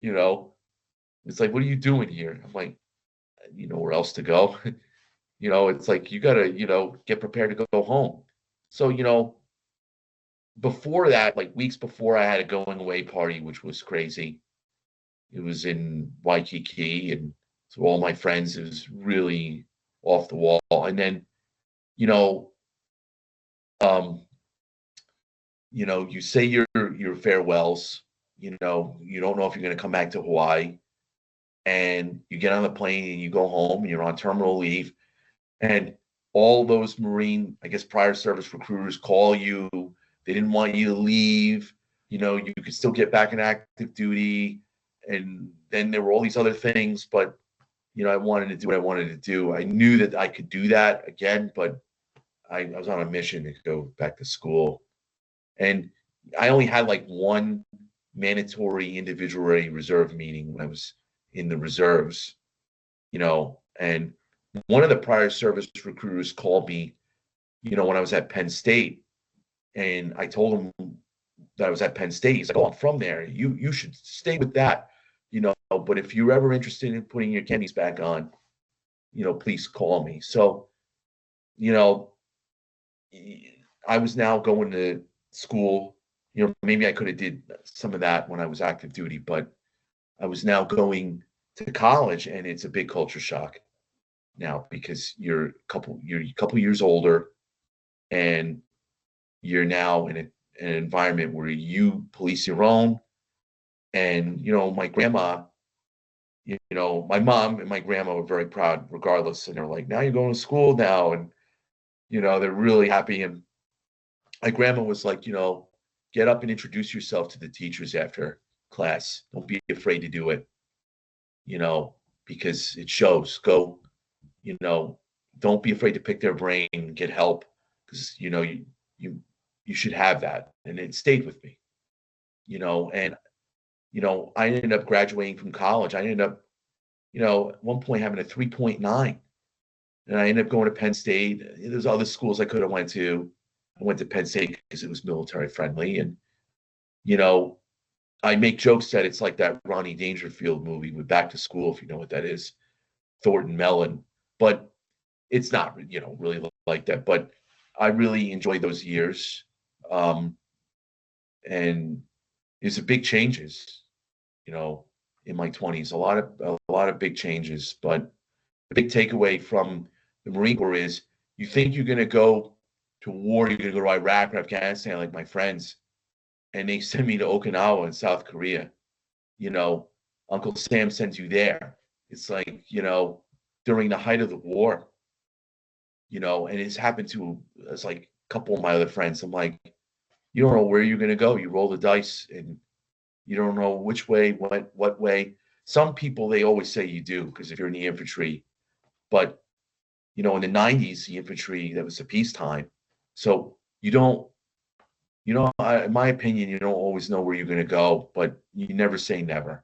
It's like, what are you doing here? I'm like, where else to go? It's like, you got to, get prepared to go home. So, before that, like weeks before, I had a going away party, which was crazy. It was in Waikiki, and so all my friends, it was really off the wall. And then, you say your farewells, you don't know if you're going to come back to Hawaii, and you get on the plane and you go home and you're on terminal leave, and all those Marine, I guess, prior service recruiters call you. They didn't want you to leave. You could still get back in active duty. And then there were all these other things, but, I wanted to do what I wanted to do. I knew that I could do that again, but I was on a mission to go back to school. And I only had like one mandatory individual reserve meeting when I was in the reserves, and one of the prior service recruiters called me, when I was at Penn State, and I told him that I was at Penn State. He's like, oh, I'm from there. You should stay with that, but if you're ever interested in putting your candies back on, please call me. So, I was now going to school. Maybe I could have did some of that when I was active duty, but I was now going to college, and it's a big culture shock now, because you're a couple years older, and you're now in in an environment where you police your own. And, you know, my grandma, you know, my mom and my grandma were very proud regardless. And they're like, now you're going to school now. And, you know, they're really happy. And my grandma was like, you know, get up and introduce yourself to the teachers after class. Don't be afraid to do it, you know, because it shows. Go, you know, don't be afraid to pick their brain, get help, because, you know, you should have that. And it stayed with me, you know. And, you know, I ended up graduating from college. I ended up, you know, at one point having a 3.9. And I ended up going to Penn State. There's other schools I could have went to. I went to Penn State because it was military friendly. And, you know, I make jokes that it's like that Ronnie Dangerfield movie with Back to School, if you know what that is, Thornton Mellon. But it's not, you know, really like that. But I really enjoyed those years. And there's a big changes, you know, in my 20s, a lot of big changes. But the big takeaway from the Marine Corps is you think you're going to go to war, you're going to go to Iraq or Afghanistan like my friends, and they send me to Okinawa in South Korea. You know, Uncle Sam sends you there. It's like, you know, during the height of the war, you know, and it's happened to us like a couple of my other friends. I'm like, you don't know where you're going to go. You roll the dice and you don't know which way, what way. Some people, they always say you do, because if you're in the infantry, but, you know, in the 90s, the infantry, that was a peacetime. So you don't, you know, in my opinion, you don't always know where you're going to go, but you never say never.